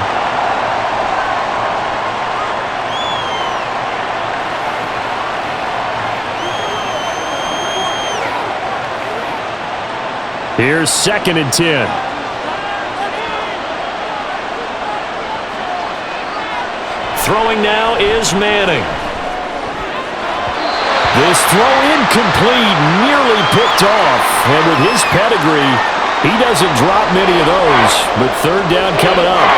Here's 2nd and 10. Throwing now is Manning. This throw incomplete, nearly picked off. And with his pedigree, he doesn't drop many of those. But 3rd down coming up.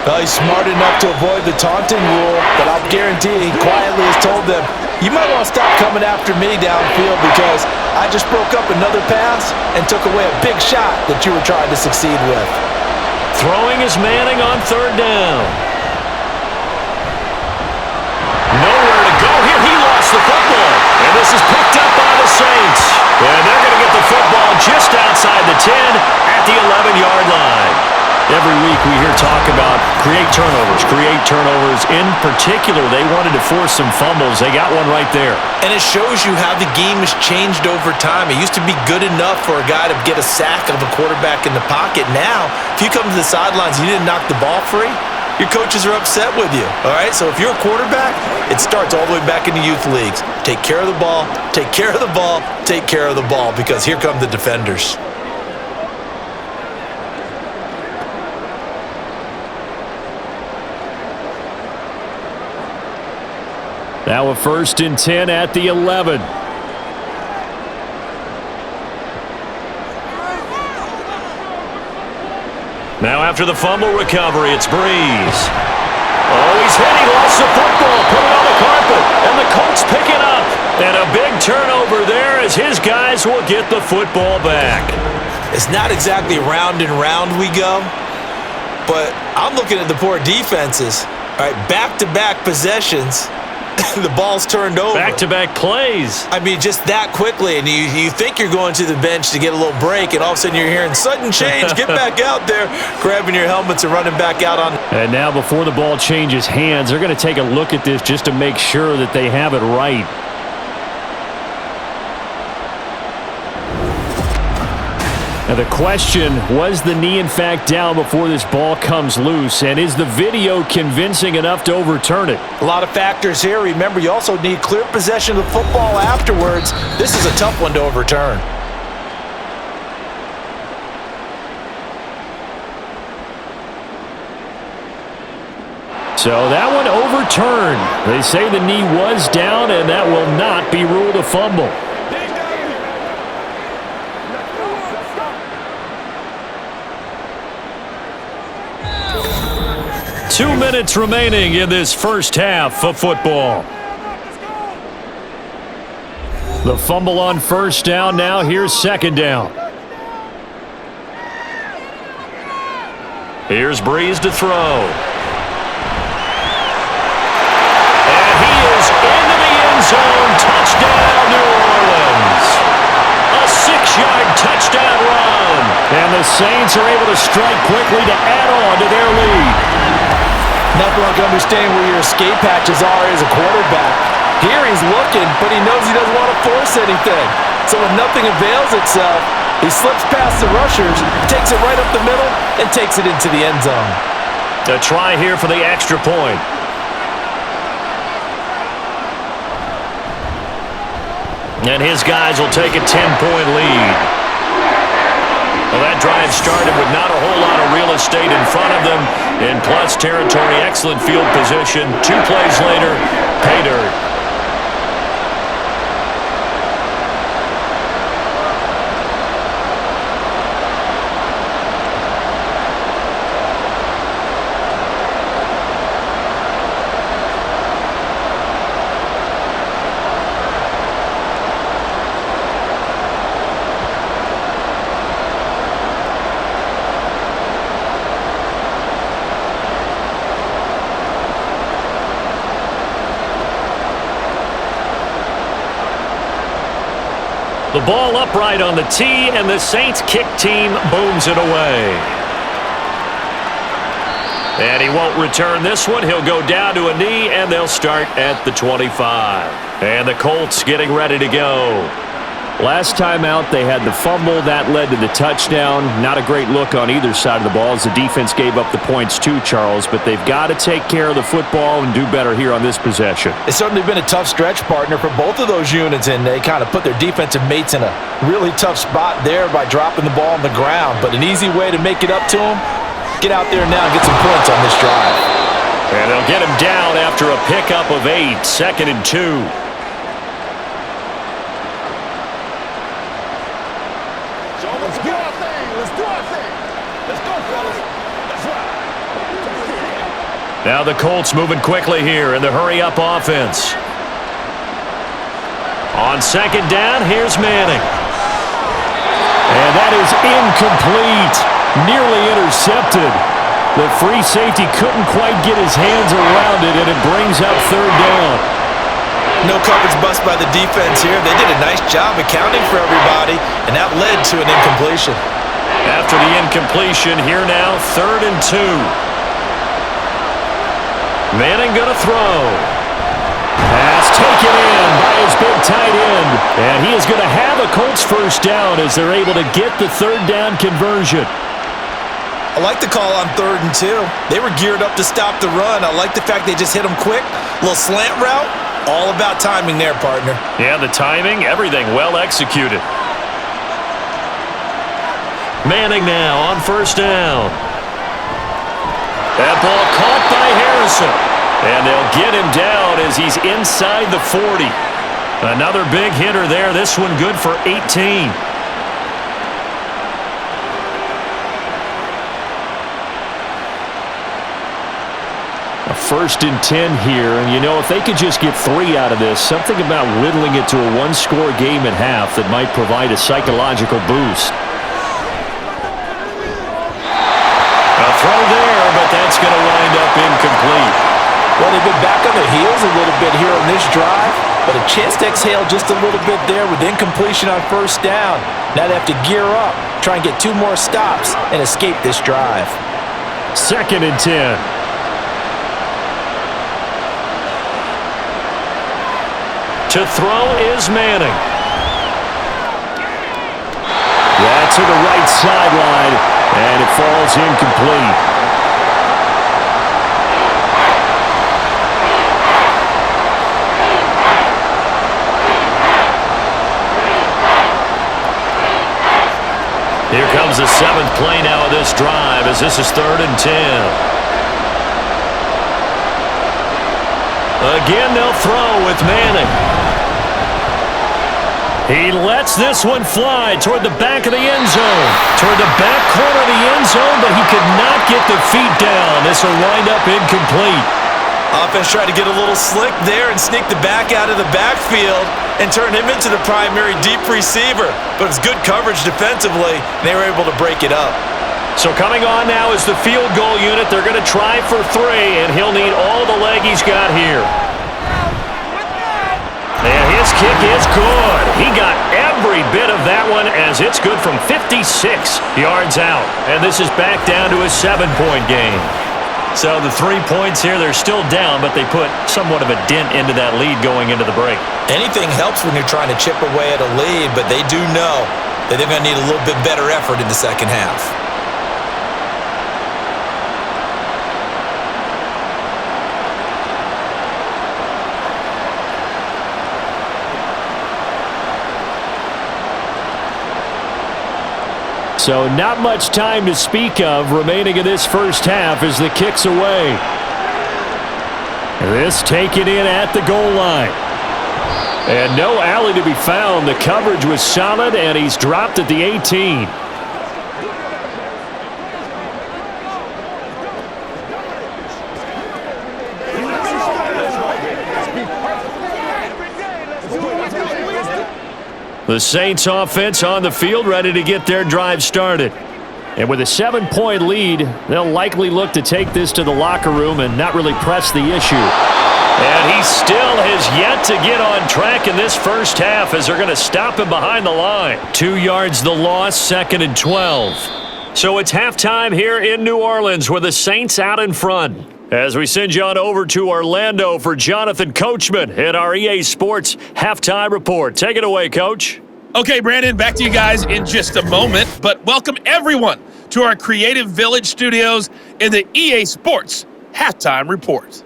Well, he's smart enough to avoid the taunting rule, but I'll guarantee he quietly has told them, you might want to stop coming after me downfield because I just broke up another pass and took away a big shot that you were trying to succeed with. Throwing is Manning on 3rd down. Nowhere to go here. He lost the football. And this is picked up by the Saints. And they're going to get the football just outside the 10 at the 11-yard line. Every week we hear talk about create turnovers. In particular, they wanted to force some fumbles. They got one right there. And it shows you how the game has changed over time. It used to be good enough for a guy to get a sack of a quarterback in the pocket. Now, if you come to the sidelines and you didn't knock the ball free, your coaches are upset with you. All right? So if you're a quarterback, it starts all the way back in the youth leagues. Take care of the ball, take care of the ball, take care of the ball, because here come the defenders. Now a 1st and 10 at the 11. Now after the fumble recovery, it's Breeze. Oh, he's hit. He lost the football. Put it on the carpet. And the Colts pick it up. And a big turnover there as his guys will get the football back. It's not exactly round and round we go, but I'm looking at the poor defenses. All right, back-to-back possessions. The ball's turned over. Back-to-back plays. I mean, just that quickly, and you think you're going to the bench to get a little break, and all of a sudden you're hearing sudden change. Get back out there, grabbing your helmets and running back out on. And now before the ball changes hands, they're going to take a look at this just to make sure that they have it right. Now the question, was the knee in fact down before this ball comes loose? And is the video convincing enough to overturn it? A lot of factors here. Remember, you also need clear possession of the football afterwards. This is a tough one to overturn. So that one overturned. They say the knee was down, and that will not be ruled a fumble. 2 minutes remaining in this first half of football. The fumble on first down now. Here's second down. Here's Breeze to throw. And he is into the end zone. Touchdown, New Orleans. A 6-yard touchdown run. And the Saints are able to strike quickly to add on to their lead. Nothing like understanding where your escape hatches are as a quarterback. Here he's looking, but he knows he doesn't want to force anything. So when nothing avails itself, he slips past the rushers, takes it right up the middle, and takes it into the end zone. A try here for the extra point. And his guys will take a 10-point lead. Well, that drive started with not a whole lot of real estate in front of them. In plus territory, excellent field position. 2 plays later, pay dirt. The ball upright on the tee, and the Saints kick team booms it away. And he won't return this one. He'll go down to a knee, and they'll start at the 25. And the Colts getting ready to go. Last time out, they had the fumble. That led to the touchdown. Not a great look on either side of the ball as the defense gave up the points too, Charles. But they've got to take care of the football and do better here on this possession. It's certainly been a tough stretch, partner, for both of those units, and they kind of put their defensive mates in a really tough spot there by dropping the ball on the ground. But an easy way to make it up to them, get out there now and get some points on this drive. And they'll get him down after a pickup of 8, 2nd and 2. Now the Colts moving quickly here in the hurry-up offense. On second down, here's Manning. And that is incomplete. Nearly intercepted. The free safety couldn't quite get his hands around it, and it brings up third down. No coverage bust by the defense here. They did a nice job accounting for everybody, and that led to an incompletion. After the incompletion, here now, 3rd and 2. Manning gonna throw. Pass taken in by his big tight end. And he is going to have a Colts first down as they're able to get the third down conversion. I like the call on 3rd and 2. They were geared up to stop the run. I like the fact they just hit them quick. A little slant route. All about timing there, partner. Yeah, the timing, everything well executed. Manning now on first down. That ball caught by Harrison. And they'll get him down as he's inside the 40. Another big hitter there. This one good for 18. A 1st and 10 here. And, you know, if they could just get 3 out of this, something about whittling it to a 1-score game at half that might provide a psychological boost. A throw there, but that's going to wind up incomplete. Well, they've been back on their heels a little bit here on this drive, but a chance to exhale just a little bit there with incompletion on first down. Now they have to gear up, try and get 2 more stops, and escape this drive. 2nd and 10. To throw is Manning. That's to the right sideline, and it falls incomplete. Here comes the 7th play now of this drive as this is 3rd and 10. Again, they'll throw with Manning. He lets this one fly toward the back of the end zone. Toward the back corner of the end zone, but he could not get the feet down. This will wind up incomplete. Offense tried to get a little slick there and sneak the back out of the backfield and turn him into the primary deep receiver. But it's good coverage defensively, and they were able to break it up. So coming on now is the field goal unit. They're going to try for 3, and he'll need all the leg he's got here. And his kick is good. He got every bit of that one as it's good from 56 yards out. And this is back down to a 7-point game. So the 3 points here, they're still down, but they put somewhat of a dent into that lead going into the break. Anything helps when you're trying to chip away at a lead, but they do know that they're going to need a little bit better effort in the second half. So not much time to speak of remaining in this first half as the kick's away. This taken in at the goal line. And no alley to be found. The coverage was solid, and he's dropped at the 18. The Saints offense on the field ready to get their drive started. And with a 7-point lead, they'll likely look to take this to the locker room and not really press the issue. And he still has yet to get on track in this first half as they're going to stop him behind the line. 2 yards the loss, 2nd and 12. So it's halftime here in New Orleans with the Saints out in front. As we send you on over to Orlando for Jonathan Coachman at our EA Sports Halftime Report. Take it away, Coach. Okay, Brandon, back to you guys in just a moment, but welcome everyone to our Creative Village studios in the EA Sports Halftime Report.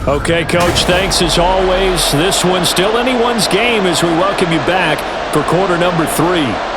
Okay, Coach, thanks as always. This one's still anyone's game as we welcome you back for quarter number 3.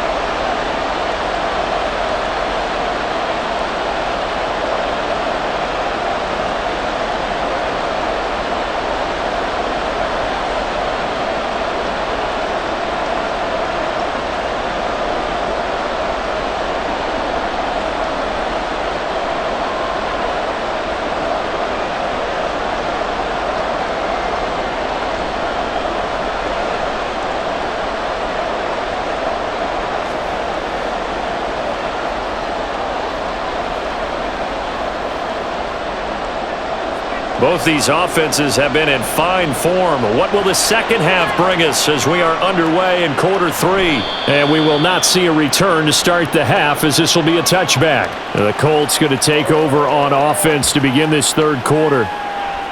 Both these offenses have been in fine form. What will the second half bring us as we are underway in quarter 3? And we will not see a return to start the half as this will be a touchback. The Colts going to take over on offense to begin this third quarter.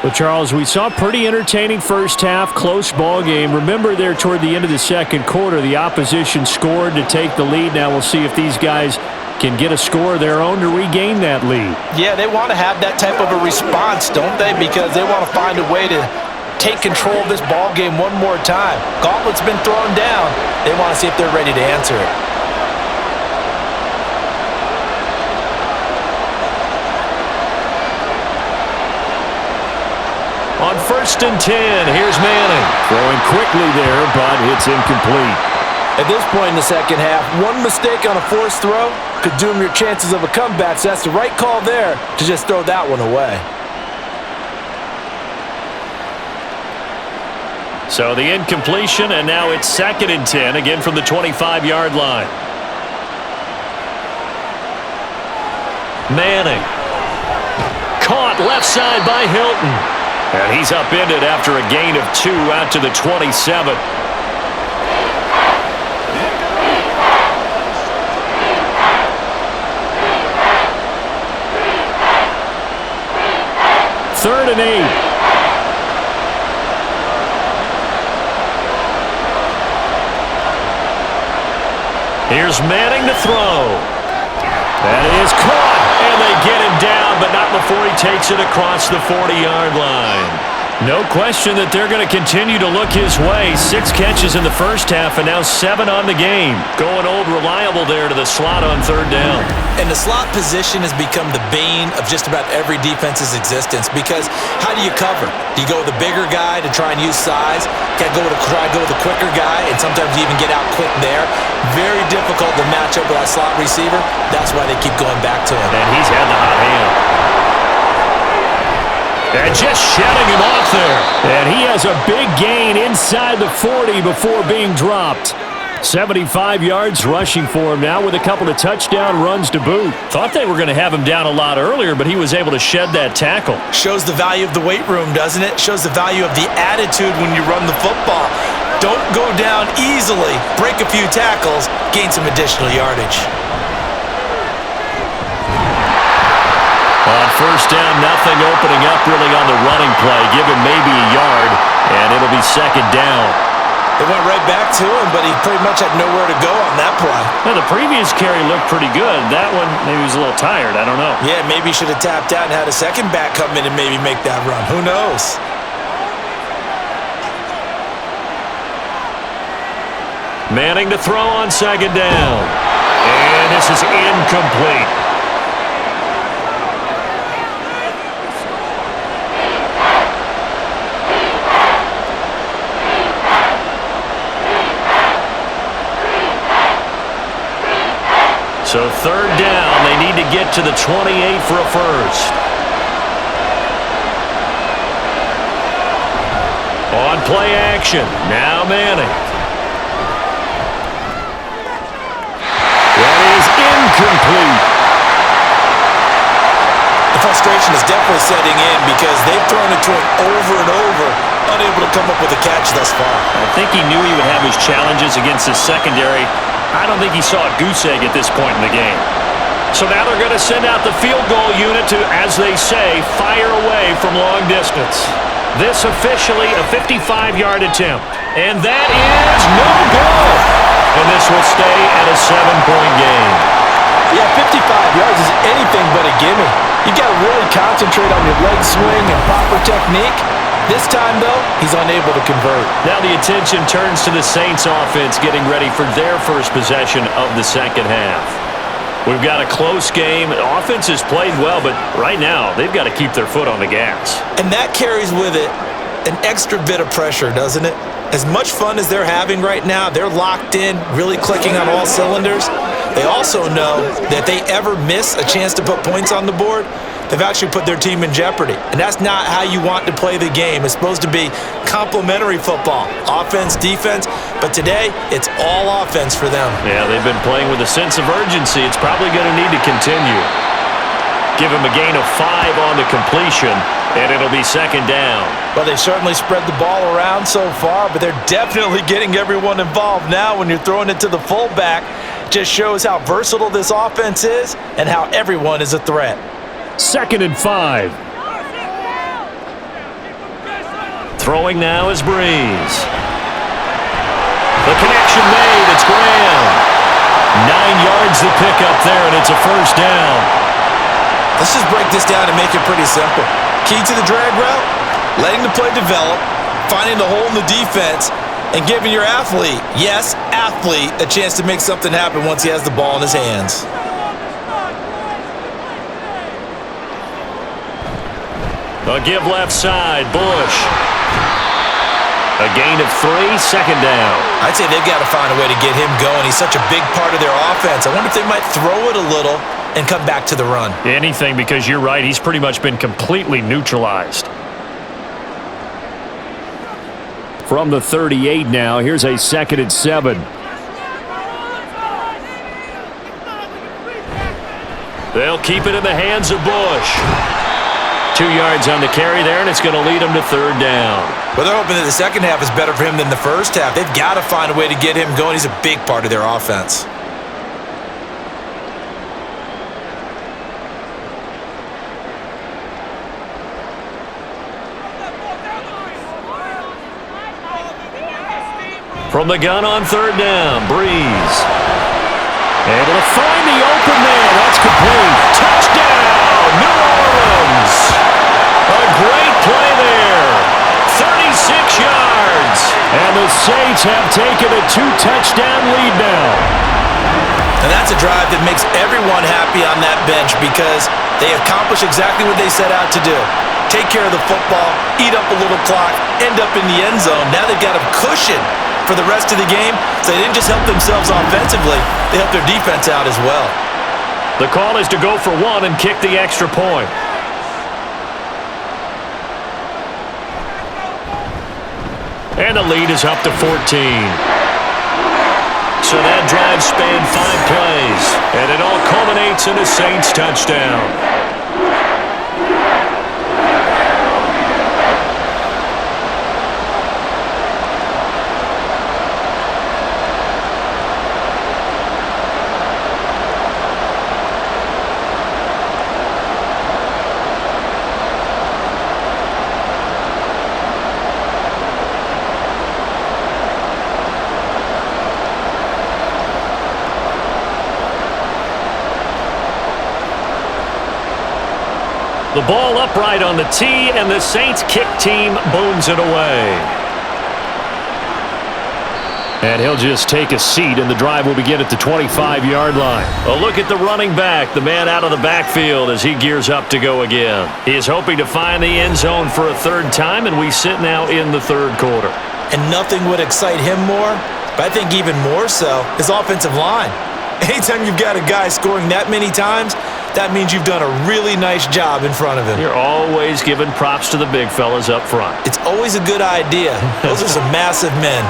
Well, Charles, we saw a pretty entertaining first half, close ball game. Remember there toward the end of the second quarter, the opposition scored to take the lead. Now we'll see if these guys can get a score of their own to regain that lead. Yeah, they want to have that type of a response, don't they? Because they want to find a way to take control of this ball game one more time. Gauntlet's been thrown down. They want to see if they're ready to answer it. On 1st and 10, here's Manning. Throwing quickly there, but it's incomplete. At this point in the second half, one mistake on a forced throw could doom your chances of a comeback, so that's the right call there to just throw that one away. So the incompletion, and now it's 2nd and 10, again from the 25-yard line. Manning. Caught left side by Hilton. And he's upended after a gain of 2 out to the 27. Third and 8. Here's Manning to throw. That is caught, and they get him down, but not before he takes it across the 40-yard line. No question that they're going to continue to look his way. 6 catches in the first half and now 7 on the game. Going old reliable there to the slot on 3rd down. And the slot position has become the bane of just about every defense's existence because how do you cover? Do you go with a bigger guy to try and use size? Got to try to go with a quicker guy, and sometimes you even get out quick there. Very difficult to match up with that slot receiver. That's why they keep going back to him. And he's had the hot hand. And just shedding him off there. And he has a big gain inside the 40 before being dropped. 75 yards rushing for him now with a couple of touchdown runs to boot. Thought they were going to have him down a lot earlier, but he was able to shed that tackle. Shows the value of the weight room, doesn't it? Shows the value of the attitude when you run the football. Don't go down easily. Break a few tackles. Gain some additional yardage. On 1st down, nothing opening up really on the running play. Give him maybe a yard, and it'll be 2nd down. They went right back to him, but he pretty much had nowhere to go on that play. Now, the previous carry looked pretty good. That one, maybe he was a little tired. I don't know. Yeah, maybe he should have tapped out and had a second back come in and maybe make that run. Who knows? Manning to throw on 2nd down. And this is incomplete. So 3rd down, they need to get to the 28 for a first. On play action, now Manning. That is incomplete. The frustration is definitely setting in because they've thrown it to him over and over, unable to come up with a catch thus far. I think he knew he would have his challenges against his secondary. I don't think he saw a goose egg at this point in the game. So now they're going to send out the field goal unit to, as they say, fire away from long distance. This officially a 55-yard attempt. And that is no good. And this will stay at a 7-point game. Yeah, 55 yards is anything but a gimme. You got to really concentrate on your leg swing and proper technique. This time, though, he's unable to convert. Now the attention turns to the Saints offense getting ready for their first possession of the 2nd half. We've got a close game. The offense has played well, but right now they've got to keep their foot on the gas. And that carries with it an extra bit of pressure, doesn't it? As much fun as they're having right now, they're locked in, really clicking on all cylinders. They also know that if they ever miss a chance to put points on the board, they've actually put their team in jeopardy. And that's not how you want to play the game. It's supposed to be complementary football, offense, defense. But today, it's all offense for them. Yeah, they've been playing with a sense of urgency. It's probably going to need to continue. Give him a gain of 5 on the completion, and it'll be 2nd down. Well, they've certainly spread the ball around so far, but they're definitely getting everyone involved now when you're throwing it to the fullback. Just shows how versatile this offense is and how everyone is a threat. 2nd and 5. Throwing now is Breeze. The connection made. It's Graham. 9 yards to pick up there, and it's a 1st down. Let's just break this down and make it pretty simple. Key to the drag route, letting the play develop, finding the hole in the defense, and giving your athlete, yes, athlete, a chance to make something happen once he has the ball in his hands. A give left side, Bush. A gain of 3, 2nd down. I'd say they've got to find a way to get him going. He's such a big part of their offense. I wonder if they might throw it a little and come back to the run. Anything, because you're right, he's pretty much been completely neutralized. From the 38 now, here's a 2nd and 7. They'll keep it in the hands of Bush. 2 yards on the carry there, and it's going to lead them to 3rd down. Well, they're hoping that the second half is better for him than the first half. They've got to find a way to get him going. He's a big part of their offense. From the gun on 3rd down, Breeze. Able to find the open man. That's complete. Touchdown, New Orleans. A great play there. Saints have taken a 2-touchdown lead now. And that's a drive that makes everyone happy on that bench because they accomplish exactly what they set out to do. Take care of the football, eat up a little clock, end up in the end zone. Now they've got a cushion for the rest of the game, so they didn't just help themselves offensively, they helped their defense out as well. The call is to go for one and kick the extra point. And the lead is up to 14. So that drive spanned 5 plays, and it all culminates in a Saints touchdown. The ball upright on the tee, and the Saints kick team booms it away. And he'll just take a seat, and the drive will begin at the 25-yard line. A look at the running back, the man out of the backfield as he gears up to go again. He is hoping to find the end zone for a third time, and we sit now in the third quarter. And nothing would excite him more, but I think even more so, his offensive line. Anytime you've got a guy scoring that many times, that means you've done a really nice job in front of him. You're always giving props to the big fellas up front. It's always a good idea. Those are some massive men.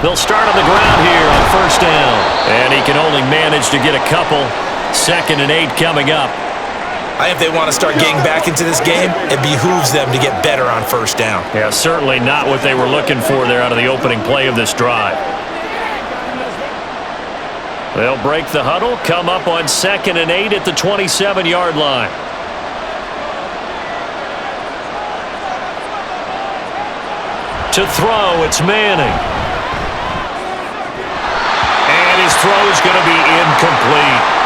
They'll start on the ground here on first down. And he can only manage to get a couple. 2nd and 8 coming up. If they want to start getting back into this game, it behooves them to get better on first down. Yeah, certainly not what they were looking for there out of the opening play of this drive. They'll break the huddle, come up on 2nd and 8 at the 27-yard line. To throw, it's Manning. And his throw is going to be incomplete.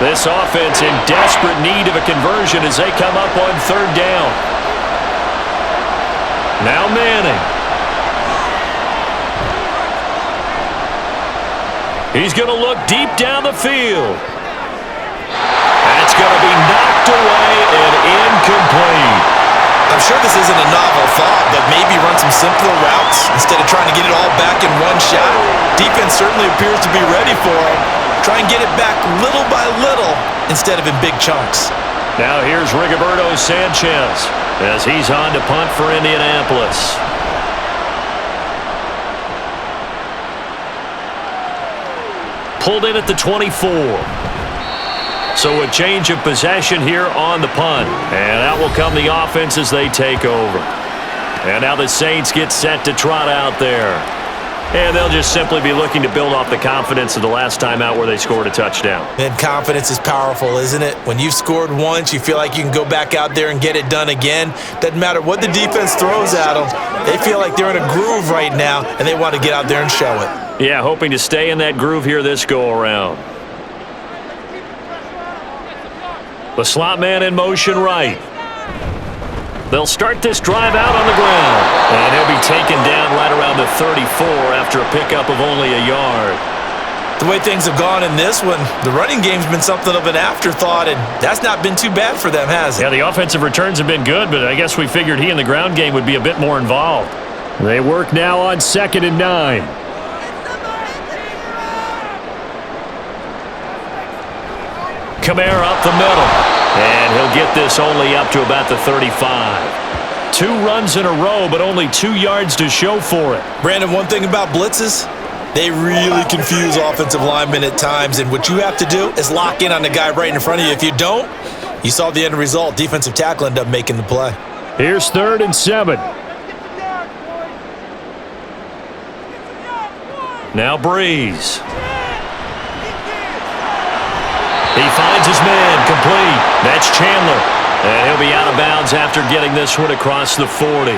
This offense in desperate need of a conversion as they come up on 3rd down. Now Manning. He's going to look deep down the field. That's going to be knocked away and incomplete. I'm sure this isn't a novel thought, but maybe run some simpler routes instead of trying to get it all back in one shot. Defense certainly appears to be ready for him. Try and get it back little by little instead of in big chunks. Now here's Rigoberto Sanchez as he's on to punt for Indianapolis. Pulled in at the 24. So a change of possession here on the punt. And out will come the offense as they take over. And now the Saints get set to trot out there. And they'll just simply be looking to build off the confidence of the last time out where they scored a touchdown. And confidence is powerful, isn't it? When you've scored once, you feel like you can go back out there and get it done again. Doesn't matter what the defense throws at them. They feel like they're in a groove right now, and they want to get out there and show it. Yeah, hoping to stay in that groove here this go-around. The slot man in motion right. They'll start this drive out on the ground. And he'll be taken down right around the 34 after a pickup of only a yard. The way things have gone in this one, the running game's been something of an afterthought, and that's not been too bad for them, has it? Yeah, the offensive returns have been good, but I guess we figured he in the ground game would be a bit more involved. They work now on 2nd and 9. Kamara up the middle. And he'll get this only up to about the 35. 2 runs in a row, but only 2 yards to show for it. Brandon, one thing about blitzes, they really confuse offensive linemen at times, and what you have to do is lock in on the guy right in front of you. If you don't, you saw the end result. Defensive tackle ended up making the play. Here's 3rd and 7. Now Breeze. He finds his man, complete. That's Chandler. And he'll be out of bounds after getting this one across the 40.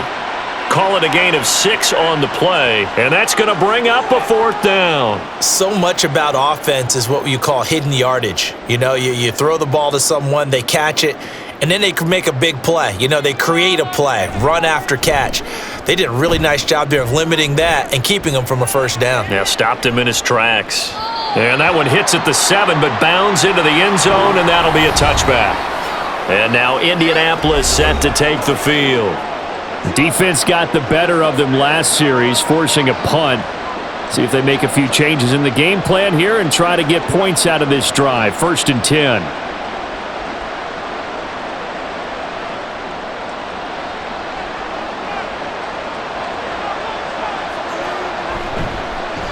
call it a gain of 6 on the play, and that's going to bring up a 4th down. So much about offense is what you call hidden yardage. You know, you throw the ball to someone, they catch it, and then they can make a big play. You know, they create a play, run after catch. They did a really nice job there of limiting that and keeping him from a 1st down. Yeah, stopped him in his tracks. And that one hits at the 7, but bounds into the end zone, and that'll be a touchback. And now Indianapolis set to take the field. Defense got the better of them last series, forcing a punt. See if they make a few changes in the game plan here and try to get points out of this drive. 1st and 10.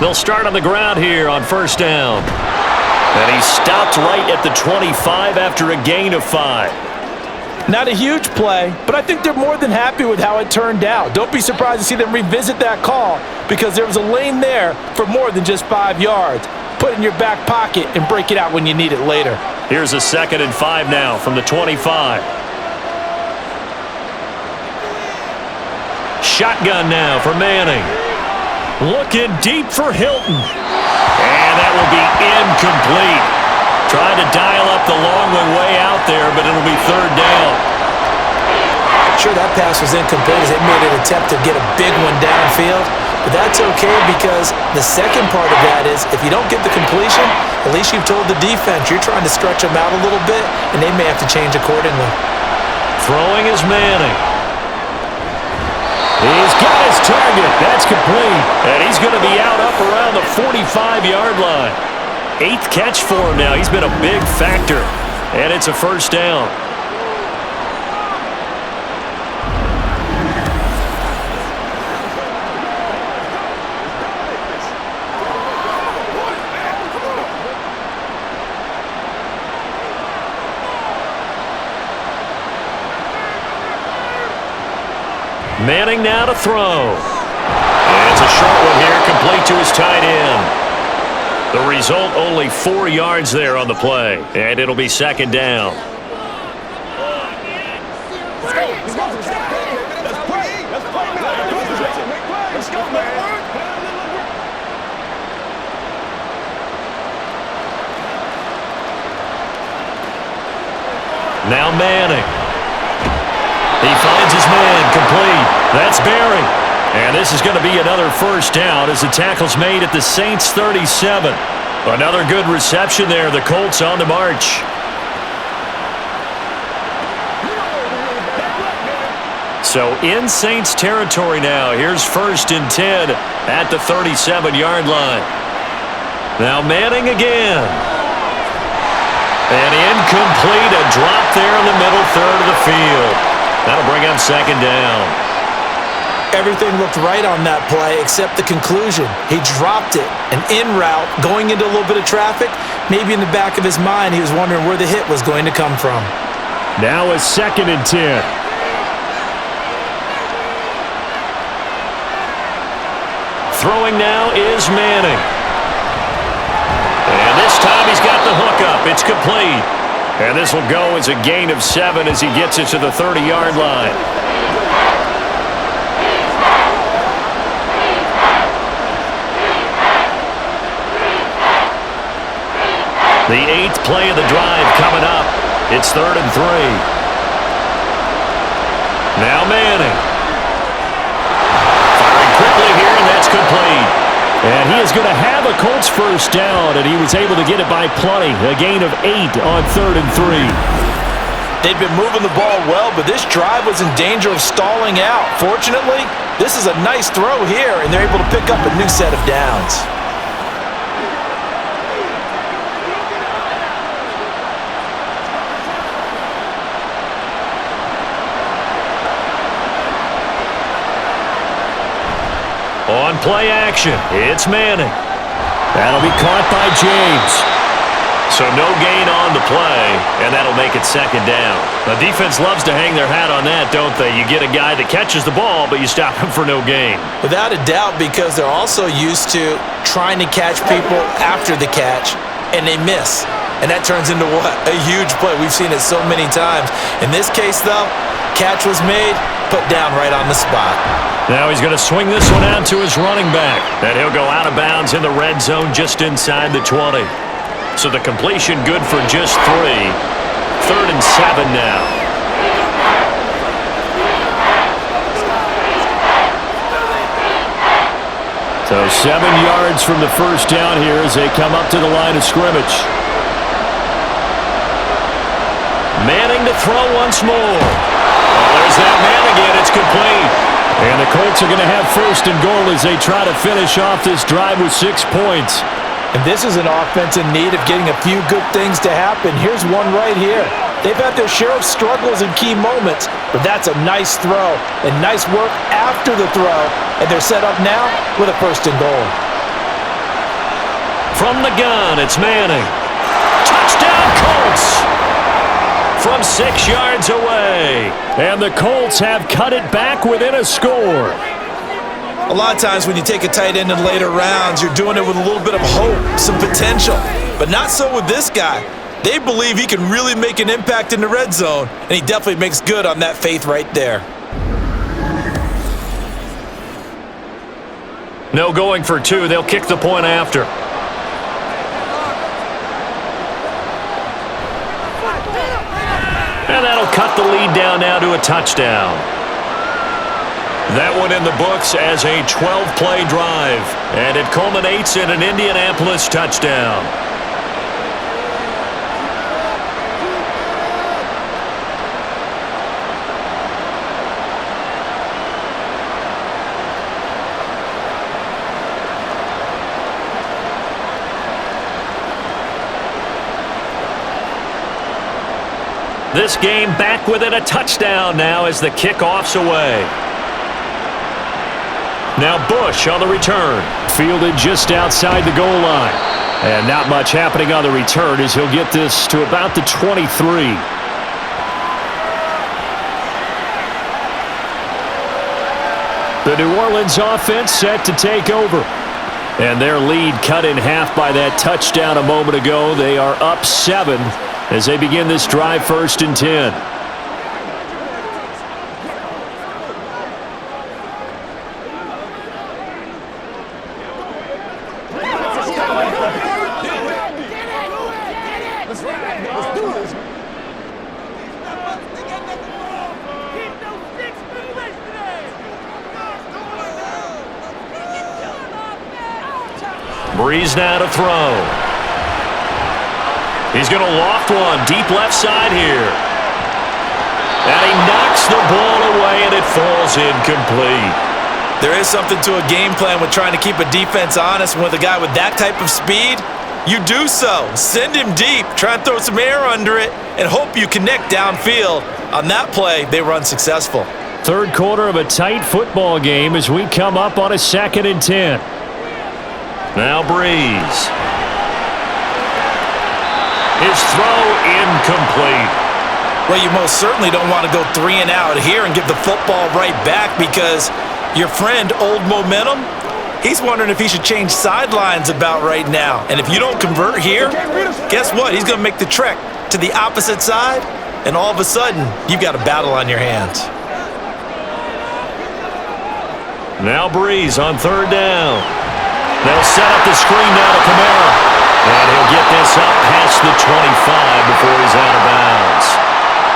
They'll start on the ground here on 1st down. And he stopped right at the 25 after a gain of 5. Not a huge play, but I think they're more than happy with how it turned out. Don't be surprised to see them revisit that call because there was a lane there for more than just 5 yards. Put it in your back pocket and break it out when you need it later. Here's a 2nd and 5 now from the 25. Shotgun now for Manning. Looking deep for Hilton. And that will be incomplete. Trying to dial up the long way out there, but it'll be 3rd down. Sure, that pass was incomplete as they made an attempt to get a big one downfield, but that's okay because the second part of that is if you don't get the completion, at least you've told the defense you're trying to stretch them out a little bit, and they may have to change accordingly. Throwing is Manning. He's got his target. That's complete. And he's going to be out up around the 45-yard line. 8th catch for him now. He's been a big factor. And it's a 1st down. Manning now to throw. And it's a short one here, complete to his tight end. The result, only 4 yards there on the play, and it'll be 2nd down. Now Manning. He finds his man, complete. That's Barry. And this is going to be another 1st down as the tackle's made at the Saints' 37. Another good reception there. The Colts on the march. So in Saints territory now. Here's 1st and 10 at the 37-yard line. Now Manning again. And incomplete. A drop there in the middle 3rd of the field. That'll bring up 2nd down. Everything looked right on that play except the conclusion. He dropped it, an in route, going into a little bit of traffic. Maybe in the back of his mind, he was wondering where the hit was going to come from. Now a 2nd and 10. Throwing now is Manning. And this time he's got the hook up. It's complete. And this will go as a gain of 7 as he gets it to the 30-yard line. The 8th play of the drive coming up. It's 3rd and 3. Now Manning. Firing quickly here, and that's complete. And he is going to have a Colts 1st down, and he was able to get it by plenty. A gain of 8 on 3rd and 3. They'd been moving the ball well, but this drive was in danger of stalling out. Fortunately, this is a nice throw here, and they're able to pick up a new set of downs. On play action, it's Manning. That'll be caught by James. So no gain on the play, and that'll make it 2nd down. The defense loves to hang their hat on that, don't they? You get a guy that catches the ball, but you stop him for no gain. Without a doubt, because they're also used to trying to catch people after the catch, and they miss. And that turns into what? A huge play. We've seen it so many times. In this case, though, catch was made, put down right on the spot. Now he's going to swing this one out to his running back. And he'll go out of bounds in the red zone just inside the 20. So the completion good for just 3. 3rd and 7 now. So 7 yards from the first down here as they come up to the line of scrimmage. Manning to throw once more. Oh, there's that man again. It's complete. And the Colts are going to have 1st and goal as they try to finish off this drive with 6 points. And this is an offense in need of getting a few good things to happen. Here's one right here. They've had their share of struggles in key moments, but that's a nice throw and nice work after the throw. And they're set up now with a 1st and goal. From the gun, it's Manning. Touchdown, Colts! From 6 yards away. And the Colts have cut it back within a score. A lot of times when you take a tight end in later rounds, you're doing it with a little bit of hope, some potential. But not so with this guy. They believe he can really make an impact in the red zone, and he definitely makes good on that faith right there. No going for 2. They'll kick the point after. And that'll cut the lead down now to a touchdown. That one in the books as a 12-play drive. And it culminates in an Indianapolis touchdown. This game back within a touchdown now as the kickoff's away. Now Bush on the return. Fielded just outside the goal line. And not much happening on the return as he'll get this to about the 23. The New Orleans offense set to take over. And their lead cut in half by that touchdown a moment ago. They are up 7 as they begin this drive 1st and 10. Breeze now to throw. He's going to loft one deep left side here. And he knocks the ball away and it falls incomplete. There is something to a game plan with trying to keep a defense honest. With a guy with that type of speed, you do so. Send him deep, try and throw some air under it, and hope you connect downfield. On that play, they were unsuccessful. 3rd quarter of a tight football game as we come up on a 2nd and 10. Now Breeze. His throw incomplete. Well, you most certainly don't want to go 3 and out here and give the football right back because your friend, Old Momentum, he's wondering if he should change sidelines about right now. And if you don't convert here, guess what? He's going to make the trek to the opposite side, and all of a sudden, you've got a battle on your hands. Now Breeze on 3rd down. They'll set up the screen now to Kamara. And he'll get this up past the 25 before he's out of bounds.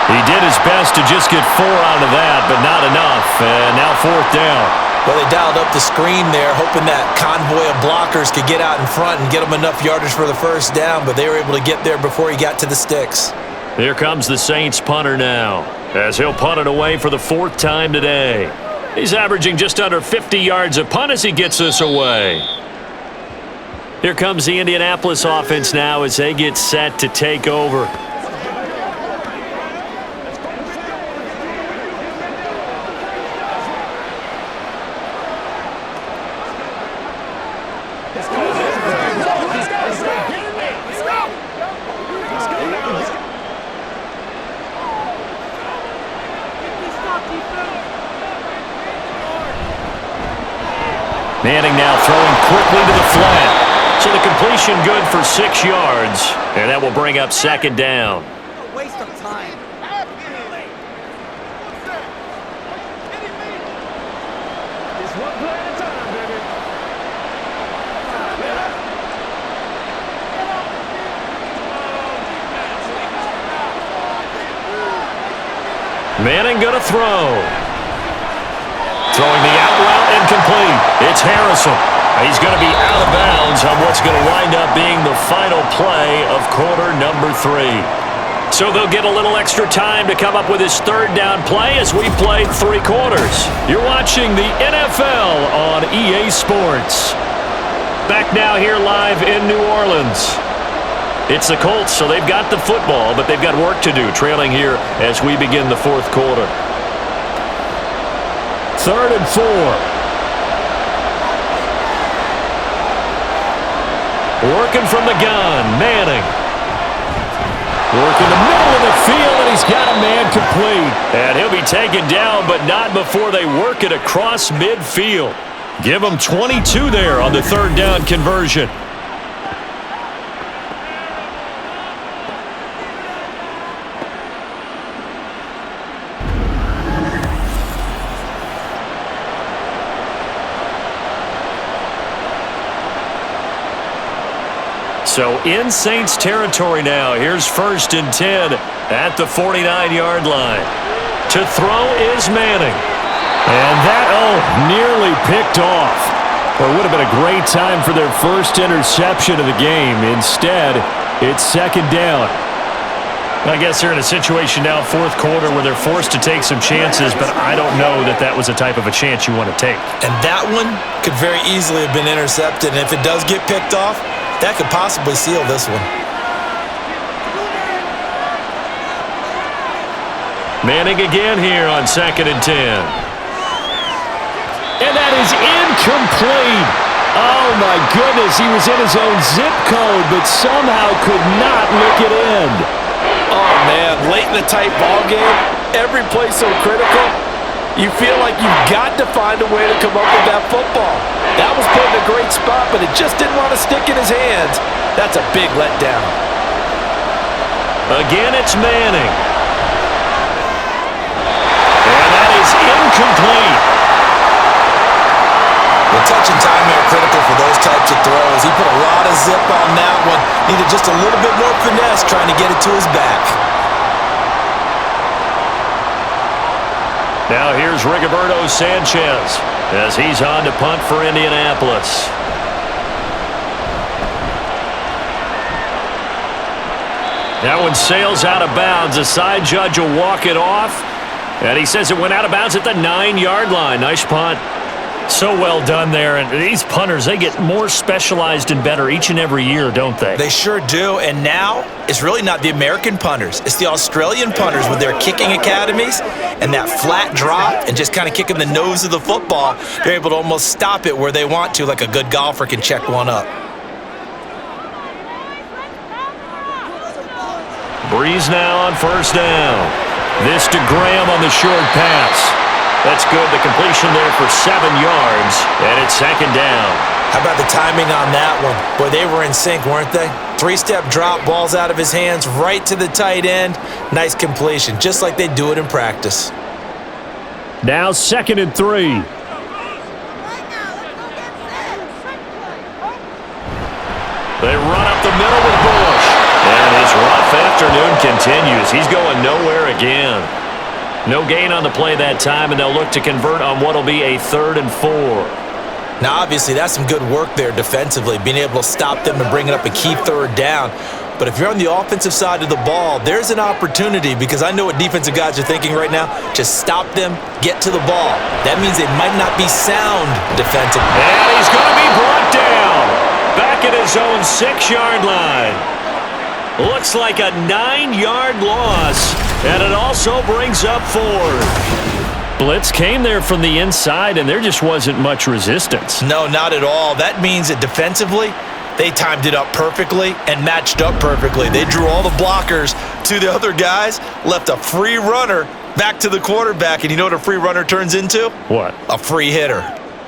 He did his best to just get 4 out of that, but not enough. And now 4th down. Well, they dialed up the screen there, hoping that convoy of blockers could get out in front and get them enough yardage for the 1st down, but they were able to get there before he got to the sticks. Here comes the Saints punter now, as he'll punt it away for the 4th time today. He's averaging just under 50 yards a punt as he gets this away. Here comes the Indianapolis offense now as they get set to take over. Manning now throwing quickly to the flat. So the completion good for 6 yards, and that will bring up 2nd down. A waste of time. Manning going to throw. Throwing the out route incomplete. It's Harrison. He's going to be out of bounds on what's going to wind up being the final play of quarter number 3. So they'll get a little extra time to come up with his third down play as we play 3 quarters. You're watching the NFL on EA Sports. Back now here live in New Orleans. It's the Colts, so they've got the football, but they've got work to do, trailing here as we begin the 4th quarter. 3rd and 4. Working from the gun, Manning. Working the middle of the field, and he's got a man complete. And he'll be taken down, but not before they work it across midfield. Give him 22 there on the 3rd down conversion. So in Saints territory now. Here's 1st and 10 at the 49-yard line. To throw is Manning. And that, nearly picked off. Well, it would have been a great time for their first interception of the game. Instead, it's 2nd down. I guess they're in a situation now, 4th quarter, where they're forced to take some chances, but I don't know that that was the type of a chance you want to take. And that one could very easily have been intercepted. And if it does get picked off, that could possibly seal this one. Manning again here on 2nd and 10. And that is incomplete. Oh, my goodness. He was in his own zip code, but somehow could not lick it in. Oh, man. Late in the tight ball game, every play so critical. You feel like you've got to find a way to come up with that football. That was put in a great spot, but it just didn't want to stick in his hands. That's a big letdown. Again, it's Manning. And that is incomplete. The touch and time are critical for those types of throws. He put a lot of zip on that one. Needed just a little bit more finesse trying to get it to his back. Now here's Rigoberto Sanchez as he's on to punt for Indianapolis. That one sails out of bounds. The side judge will walk it off. And he says it went out of bounds at the 9-yard line. Nice punt. So well done there. And these punters, they get more specialized and better each and every year, don't they? They sure do. And now it's really not the American punters. It's the Australian punters with their kicking academies and that flat drop and just kind of kicking the nose of the football. They're able to almost stop it where they want to, like a good golfer can check one up. Breeze now on 1st down. This to Graham on the short pass. That's good. The completion there for 7 yards, and it's 2nd down. How about the timing on that one? Boy, they were in sync, weren't they? 3-step drop, balls out of his hands, right to the tight end. Nice completion, just like they do it in practice. Now 2nd and 3. They run up the middle with Bush. And his rough afternoon continues. He's going nowhere again. No gain on the play that time, and they'll look to convert on what will be a 3rd and 4. Now, obviously, that's some good work there defensively, being able to stop them and bringing up a key 3rd down. But if you're on the offensive side of the ball, there's an opportunity, because I know what defensive guys are thinking right now. Just stop them, get to the ball. That means they might not be sound defensively. And he's going to be brought down back at his own 6-yard line. Looks like a 9-yard loss, and it also brings up 4. Blitz came there from the inside, and there just wasn't much resistance. No, not at all. That means that defensively, they timed it up perfectly and matched up perfectly. They drew all the blockers to the other guys, left a free runner back to the quarterback, and you know what a free runner turns into? What? A free hitter.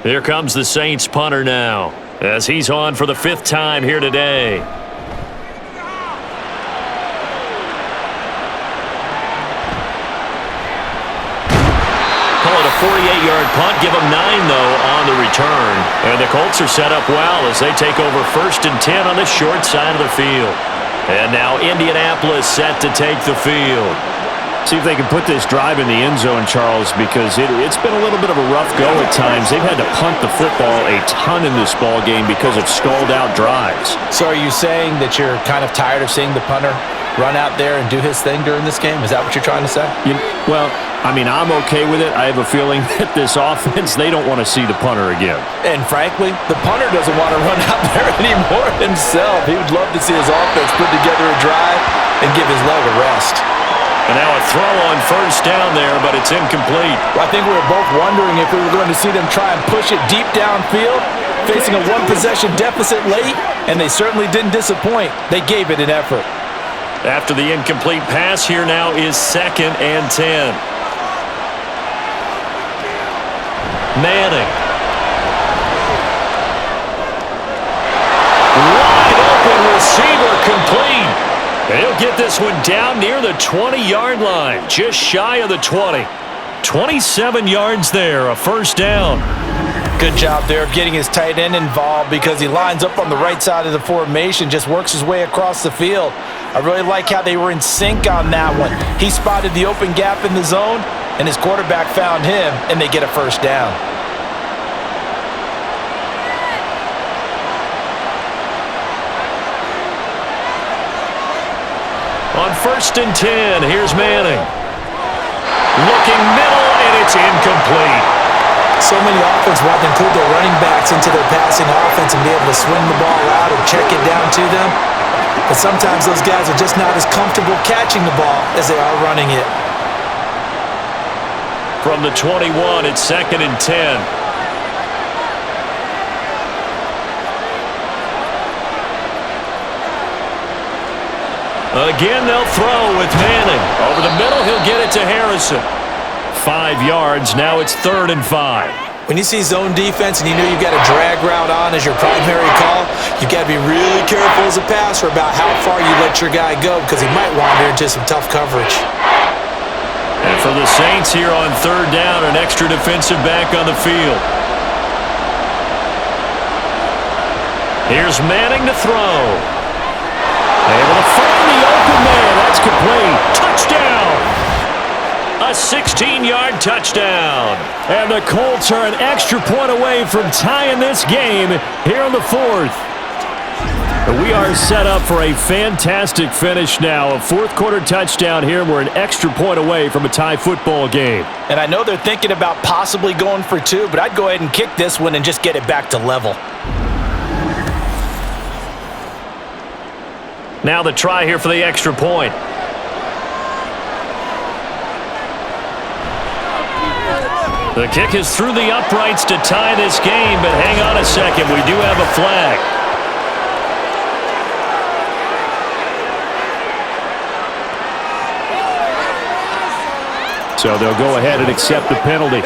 Here comes the Saints punter now, as he's on for the 5th time here today. Call it a 48-yard punt. Give them 9, though, on the return. And the Colts are set up well as they take over 1st and 10 on the short side of the field. And now Indianapolis set to take the field. See if they can put this drive in the end zone, Charles, because it's been a little bit of a rough go at times. They've had to punt the football a ton in this ball game because of stalled-out drives. So are you saying that you're kind of tired of seeing the punter run out there and do his thing during this game? Is that what you're trying to say? Well, I mean, I'm okay with it. I have a feeling that this offense, they don't want to see the punter again. And frankly, the punter doesn't want to run out there anymore himself. He would love to see his offense put together a drive and give his leg a rest. And now a throw on first down there, but it's incomplete. Well, I think we were both wondering if we were going to see them try and push it deep downfield, facing a one-possession deficit late, and they certainly didn't disappoint. They gave it an effort. After the incomplete pass, here now is 2nd and 10. Manning. Wide open receiver complete. And he'll get this one down near the 20-yard line, just shy of the 20. 27 yards there, a first down. Good job there of getting his tight end involved because he lines up on the right side of the formation, just works his way across the field. I really like how they were in sync on that one. He spotted the open gap in the zone, and his quarterback found him, and they get a first down. On 1st and 10, here's Manning. Looking middle, and it's incomplete. So many offenses want to include their running backs into their passing offense and be able to swing the ball out or check it down to them. But sometimes those guys are just not as comfortable catching the ball as they are running it. From the 21, it's 2nd and 10. Again, they'll throw with Manning. Over the middle, he'll get it to Harrison. 5 yards, now it's 3rd and 5. When you see zone defense and you know you've got a drag route on as your primary call, you've got to be really careful as a passer about how far you let your guy go because he might wander into some tough coverage. And for the Saints here on 3rd down, an extra defensive back on the field. Here's Manning to throw. Able to find the open man. That's complete. Touchdown. A 16-yard touchdown. And the Colts are an extra point away from tying this game here in the 4th. We are set up for a fantastic finish now. A 4th-quarter touchdown here. We're an extra point away from a tie football game. And I know they're thinking about possibly going for 2, but I'd go ahead and kick this one and just get it back to level. Now the try here for the extra point. The kick is through the uprights to tie this game, but hang on a second. We do have a flag. So they'll go ahead and accept the penalty.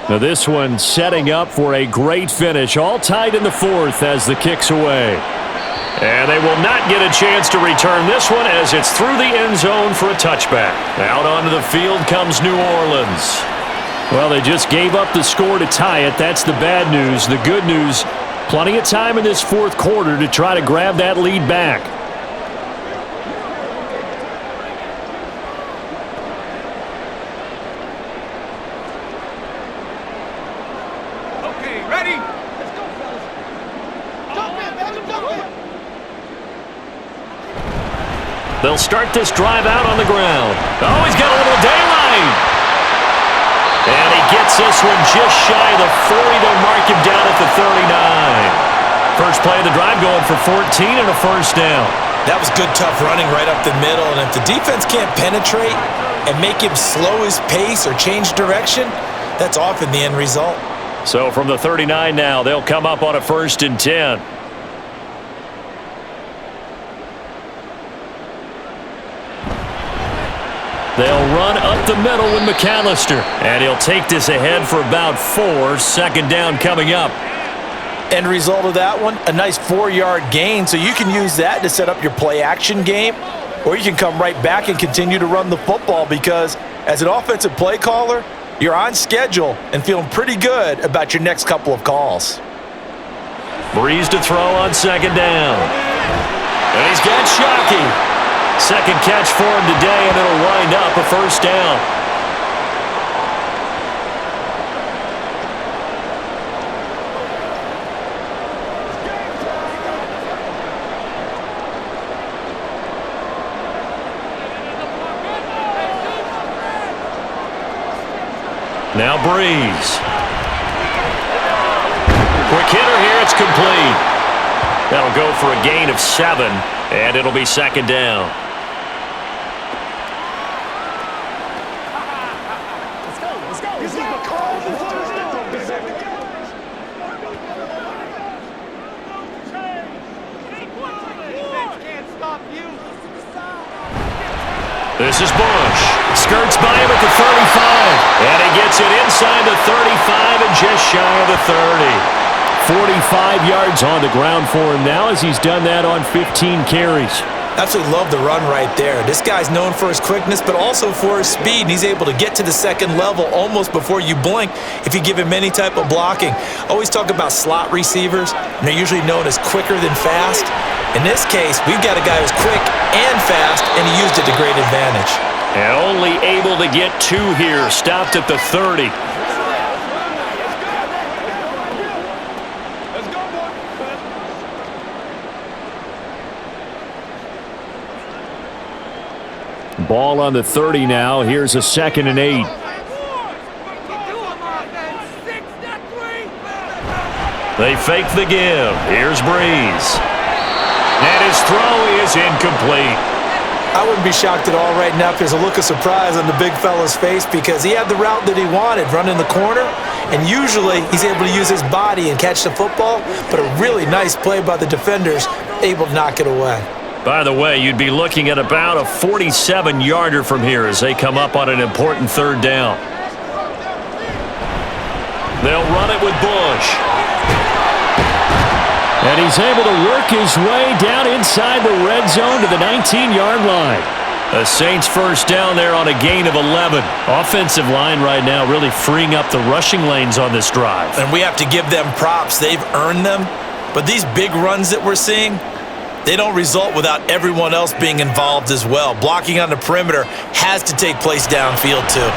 Now this one setting up for a great finish. All tied in the 4th as the kick's away. And they will not get a chance to return this one as it's through the end zone for a touchback. Out onto the field comes New Orleans. Well, they just gave up the score to tie it. That's the bad news. The good news, plenty of time in this 4th quarter to try to grab that lead back. They'll start this drive out on the ground. Oh, he's got a little daylight. And he gets this one just shy of the 40. They'll mark him down at the 39. First play of the drive going for 14 and a first down. That was good, tough running right up the middle. And if the defense can't penetrate and make him slow his pace or change direction, that's often the end result. So from the 39 now, they'll come up on a 1st and 10. They'll run up the middle with McAllister. And he'll take this ahead for about 4. Second down coming up. End result of that one, a nice 4-yard gain. So you can use that to set up your play-action game, or you can come right back and continue to run the football because as an offensive play caller, you're on schedule and feeling pretty good about your next couple of calls. Breeze to throw on second down. And he's got Shockey. Second catch for him today, and it'll wind up a first down. Now Breeze. Quick hitter here, it's complete. That'll go for a gain of 7, and it'll be second down. This is Bush. Skirts by him at the 35. And he gets it inside the 35 and just shy of the 30. 45 yards on the ground for him now as he's done that on 15 carries. Absolutely love the run right there. This guy's known for his quickness, but also for his speed. And he's able to get to the second level almost before you blink if you give him any type of blocking. Always talk about slot receivers, and they're usually known as quicker than fast. In this case, we've got a guy who's quick and fast, and he used it to great advantage. And only able to get 2 here. Stopped at the 30. Ball on the 30 now. Here's a 2nd and 8. They fake the give. Here's Breeze. And his throw is incomplete. I wouldn't be shocked at all right now if there's a look of surprise on the big fella's face because he had the route that he wanted, running the corner, and usually he's able to use his body and catch the football, but a really nice play by the defenders, able to knock it away. By the way, you'd be looking at about a 47-yarder from here as they come up on an important 3rd down. They'll run it with Bush. And he's able to work his way down inside the red zone to the 19-yard line. The Saints first down there on a gain of 11. Offensive line right now really freeing up the rushing lanes on this drive. And we have to give them props. They've earned them. But these big runs that we're seeing, they don't result without everyone else being involved as well. Blocking on the perimeter has to take place downfield too.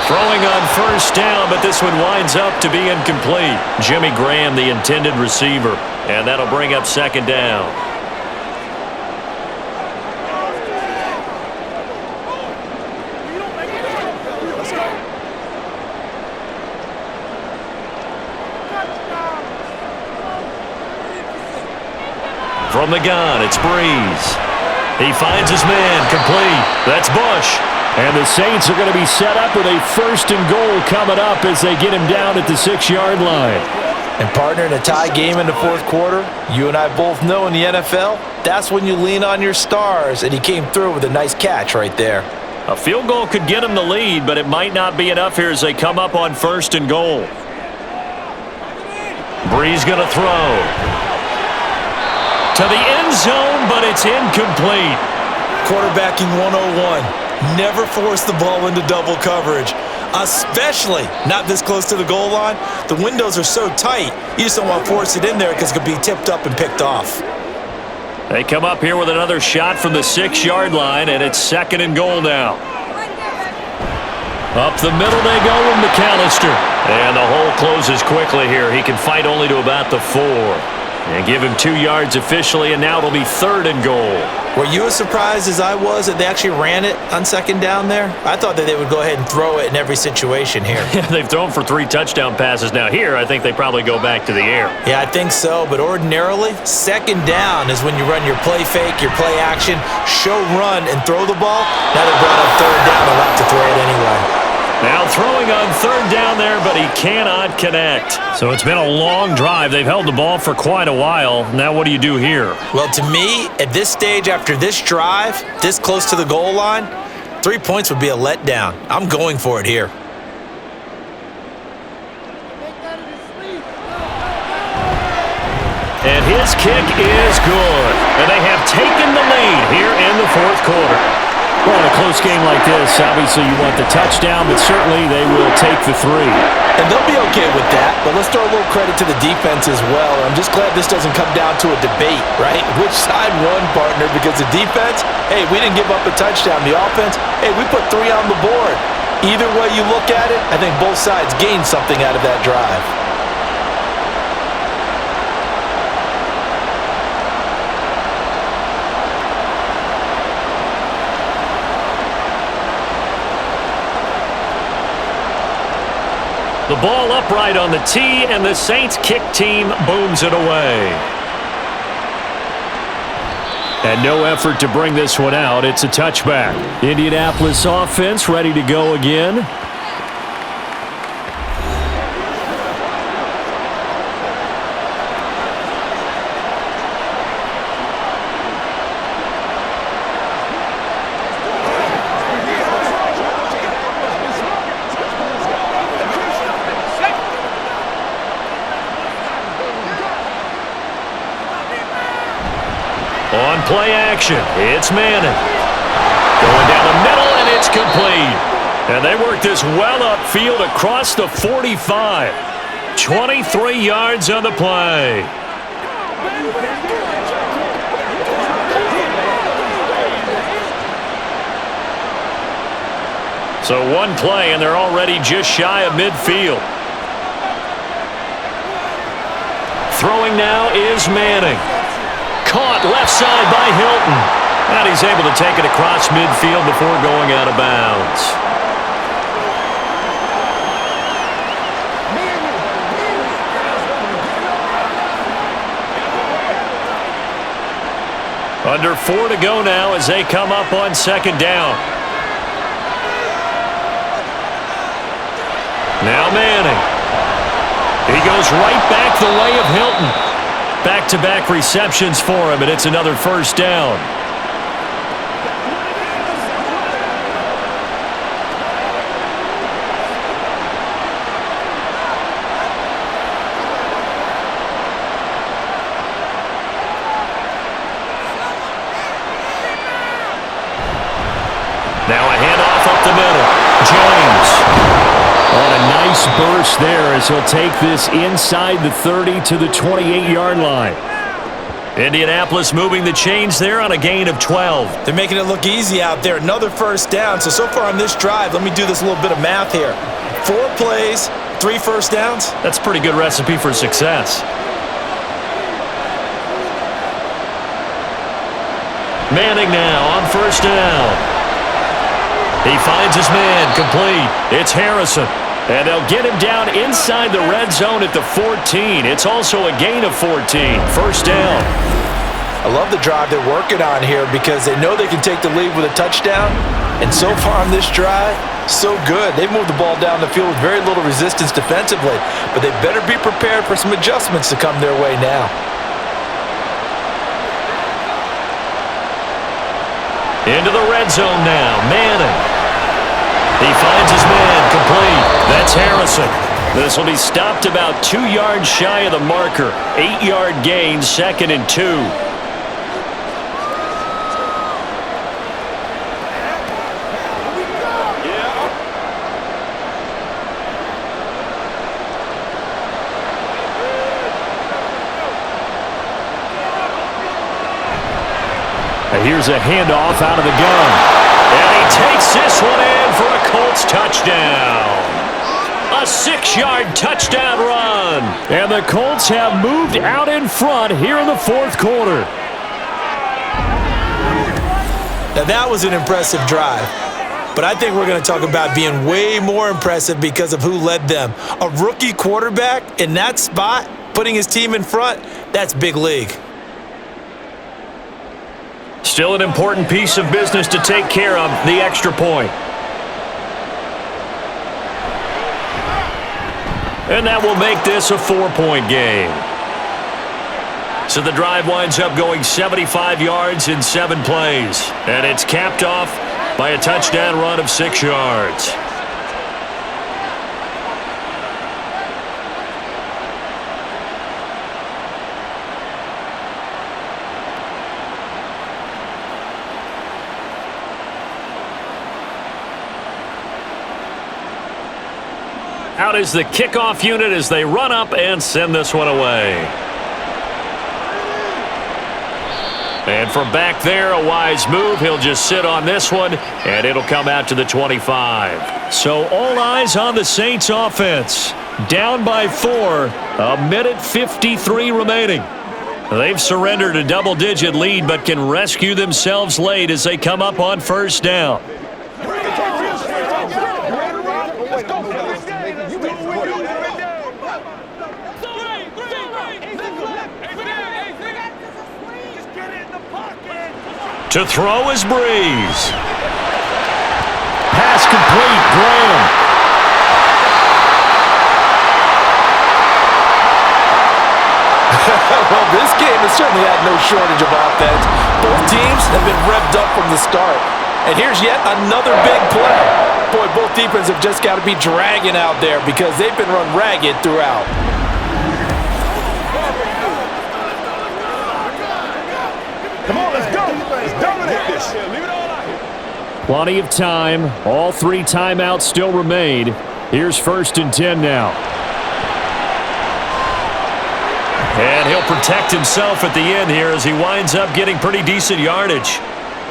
Throwing on first down, but this one winds up to be incomplete. Jimmy Graham, the intended receiver, and that'll bring up 2nd down. From the gun, it's Breeze. He finds his man, complete. That's Bush. And the Saints are going to be set up with a 1st and goal coming up as they get him down at the 6-yard line. And partner, in a tie game in the 4th quarter, you and I both know in the NFL, that's when you lean on your stars, and he came through with a nice catch right there. A field goal could get him the lead, but it might not be enough here as they come up on 1st and goal. Breeze going to throw. To the end zone, but it's incomplete. Quarterbacking 101. Never force the ball into double coverage, especially not this close to the goal line. The windows are so tight, you just don't want to force it in there because it could be tipped up and picked off. They come up here with another shot from the 6-yard line, and it's 2nd and goal now. Up the middle they go with McAllister. And the hole closes quickly here. He can fight only to about the 4. And give him 2 yards officially, and now it'll be 3rd and goal. Were you as surprised as I was that they actually ran it on 2nd down there? I thought that they would go ahead and throw it in every situation here. They've thrown for 3 touchdown passes now. Here, I think they probably go back to the air. Yeah, I think so, but ordinarily, 2nd down is when you run your play fake, your play action, show run, and throw the ball. Now they brought up 3rd down, they'll have to throw it anyway. Now throwing on 3rd down there, but he cannot connect. So it's been a long drive. They've held the ball for quite a while. Now what do you do here? Well, to me, at this stage after this drive, this close to the goal line, 3 points would be a letdown. I'm going for it here. And his kick is good. And they have taken the lead here in the fourth quarter. Well, in a close game like this, obviously you want the touchdown, but certainly they will take the 3. And they'll be okay with that, but let's throw a little credit to the defense as well. I'm just glad this doesn't come down to a debate, right? Which side won, partner? Because the defense, hey, we didn't give up a touchdown. The offense, hey, we put 3 on the board. Either way you look at it, I think both sides gained something out of that drive. The ball upright on the tee, and the Saints kick team booms it away. And no effort to bring this one out. It's a touchback. Indianapolis offense ready to go again. On play action, it's Manning. Going down the middle, and it's complete. And they work this well upfield across the 45. 23 yards on the play. So one play, and they're already just shy of midfield. Throwing now is Manning. Caught left side by Hilton. And he's able to take it across midfield before going out of bounds. Under 4 to go now as they come up on second down. Now Manning. He goes right back the way of Hilton. Back-to-back receptions for him, and it's another first down. Now a handoff up the middle. James. On a nice burst there as he'll take this inside the 30 to the 28-yard line. Indianapolis moving the chains there on a gain of 12. They're making it look easy out there. Another first down. So far on this drive, let me do this little bit of math here. 4 plays, 3 first downs. That's a pretty good recipe for success. Manning now on first down. He finds his man complete. It's Harrison. And they'll get him down inside the red zone at the 14. It's also a gain of 14. First down. I love the drive they're working on here because they know they can take the lead with a touchdown. And so far on this drive, so good. They moved the ball down the field with very little resistance defensively. But they better be prepared for some adjustments to come their way now. Into the red zone now. Manning. He finds his man complete. That's Harrison. This will be stopped about 2 yards shy of the marker. 8-yard gain, 2nd and 2. Here's a handoff out of the gun. And he takes this one in for a Colts touchdown. A 6-yard touchdown run. And the Colts have moved out in front here in the fourth quarter. Now that was an impressive drive. But I think we're going to talk about being way more impressive because of who led them. A rookie quarterback in that spot, putting his team in front, that's big league. Still an important piece of business to take care of, the extra point. And that will make this a 4-point game. So the drive winds up going 75 yards in 7 plays. And it's capped off by a touchdown run of 6 yards. Out is the kickoff unit as they run up and send this one away. And from back there, a wise move. He'll just sit on this one, and it'll come out to the 25. So all eyes on the Saints offense. Down by 4, a minute 53 remaining. They've surrendered a double-digit lead, but can rescue themselves late as they come up on first down. To throw is Breeze. Pass complete, Graham. Well, this game has certainly had no shortage of offense. Both teams have been revved up from the start. And here's yet another big play. Boy, both defenses have just got to be dragging out there because they've been run ragged throughout. Come on, let's go. Let's dominate this. Leave it all out here. Plenty of time. All 3 timeouts still remain. Here's 1st and 10 now. And he'll protect himself at the end here as he winds up getting pretty decent yardage.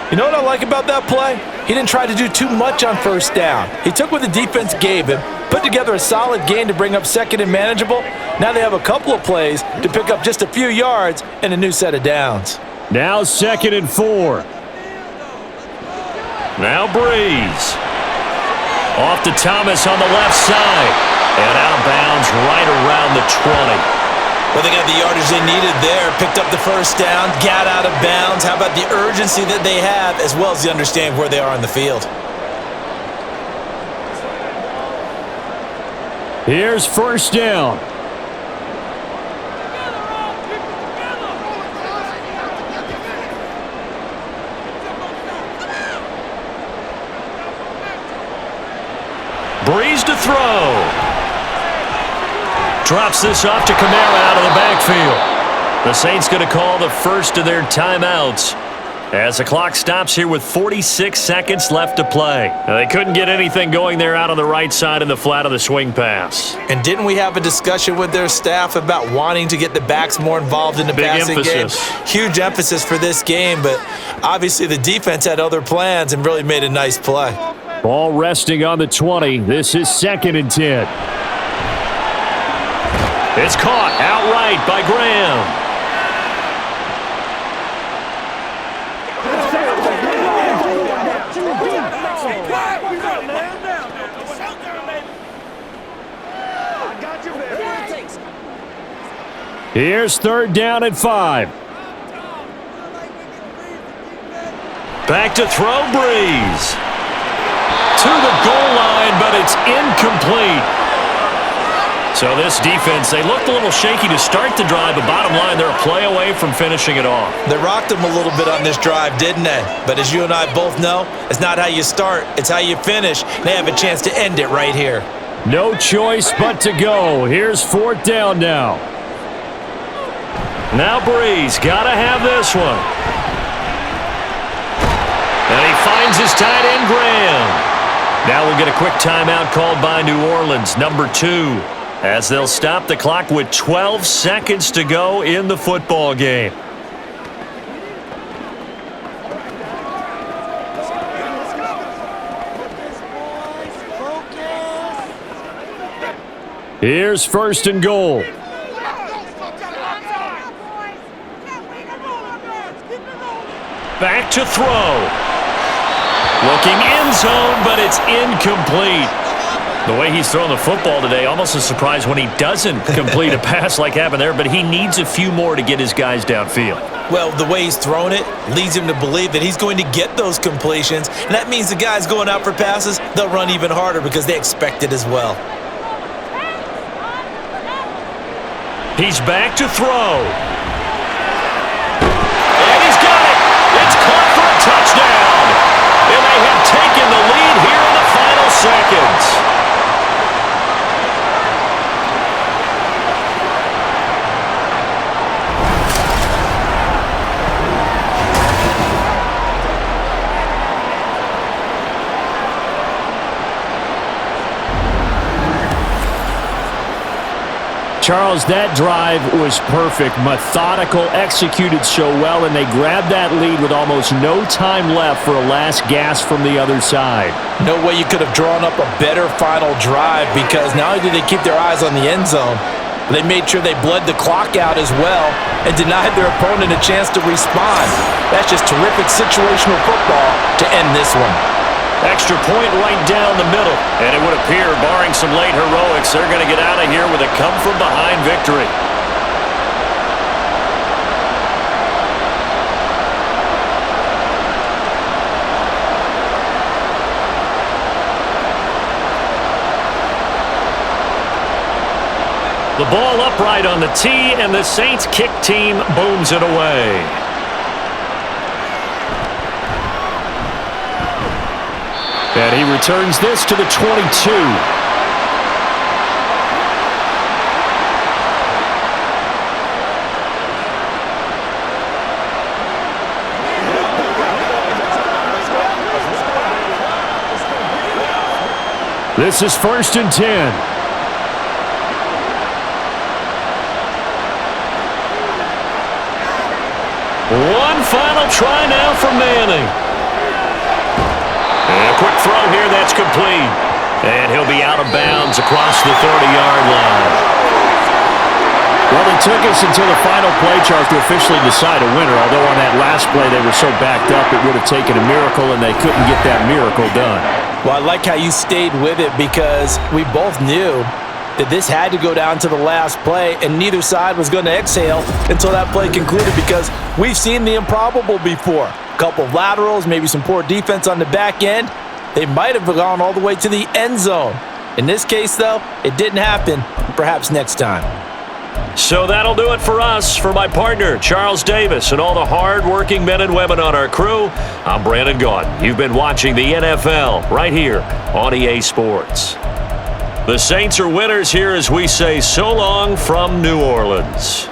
You know what I like about that play? He didn't try to do too much on first down. He took what the defense gave him, put together a solid gain to bring up 2nd and manageable. Now they have a couple of plays to pick up just a few yards and a new set of downs. Now 2nd and 4. Now Breeze. Off to Thomas on the left side. And out of bounds right around the 20. Well, they got the yardage they needed there, picked up the first down, got out of bounds. How about the urgency that they have as well as the understanding where they are on the field? Here's 1st down. Breeze to throw. Drops this off to Kamara out of the backfield. The Saints going to call the first of their timeouts as the clock stops here with 46 seconds left to play. Now, they couldn't get anything going there out on the right side in the flat of the swing pass. And didn't we have a discussion with their staff about wanting to get the backs more involved in the passing game? Huge emphasis for this game, but obviously the defense had other plans and really made a nice play. Ball resting on the 20. This is 2nd and 10. It's caught outright by Graham. Here's 3rd down and 5. Back to throw, Breeze. To the goal line, but it's incomplete. So this defense, they looked a little shaky to start the drive, but bottom line, they're a play away from finishing it off. They rocked them a little bit on this drive, didn't they? But as you and I both know, it's not how you start, it's how you finish. They have a chance to end it right here. No choice but to go. Here's 4th down now. Now Breeze, gotta have this one. And he finds his tight end, Graham. Now we'll get a quick timeout called by New Orleans, number 2. As they'll stop the clock with 12 seconds to go in the football game. Here's 1st and goal. Back to throw. Looking end zone, but it's incomplete. The way he's throwing the football today, almost a surprise when he doesn't complete a pass like happened there, but he needs a few more to get his guys downfield. Well, the way he's thrown it leads him to believe that he's going to get those completions, and that means the guys going out for passes, they'll run even harder because they expect it as well. He's back to throw. And he's got it. It's caught for a touchdown. And they have taken Charles, that drive was perfect, methodical, executed so well, and they grabbed that lead with almost no time left for a last gasp from the other side. No way you could have drawn up a better final drive, because not only did they keep their eyes on the end zone, but they made sure they bled the clock out as well and denied their opponent a chance to respond. That's just terrific situational football to end this one. Extra point right down the middle. And it would appear, barring some late heroics, they're going to get out of here with a come-from-behind victory. The ball upright on the tee, and the Saints kick team booms it away. And he returns this to the 22. This is 1st and 10. One final try now for Manning. And a quick throw here, that's complete. And he'll be out of bounds across the 30-yard line. Well, it took us until the final play, Charles, to officially decide a winner. Although on that last play they were so backed up, it would have taken a miracle, and they couldn't get that miracle done. Well, I like how you stayed with it, because we both knew that this had to go down to the last play, and neither side was going to exhale until that play concluded, because we've seen the improbable before. A couple of laterals, maybe some poor defense on the back end. They might have gone all the way to the end zone. In this case, though, it didn't happen. Perhaps next time. So that'll do it for us. For my partner, Charles Davis, and all the hard-working men and women on our crew, I'm Brandon Gaudin. You've been watching the NFL right here on EA Sports. The Saints are winners here as we say so long from New Orleans.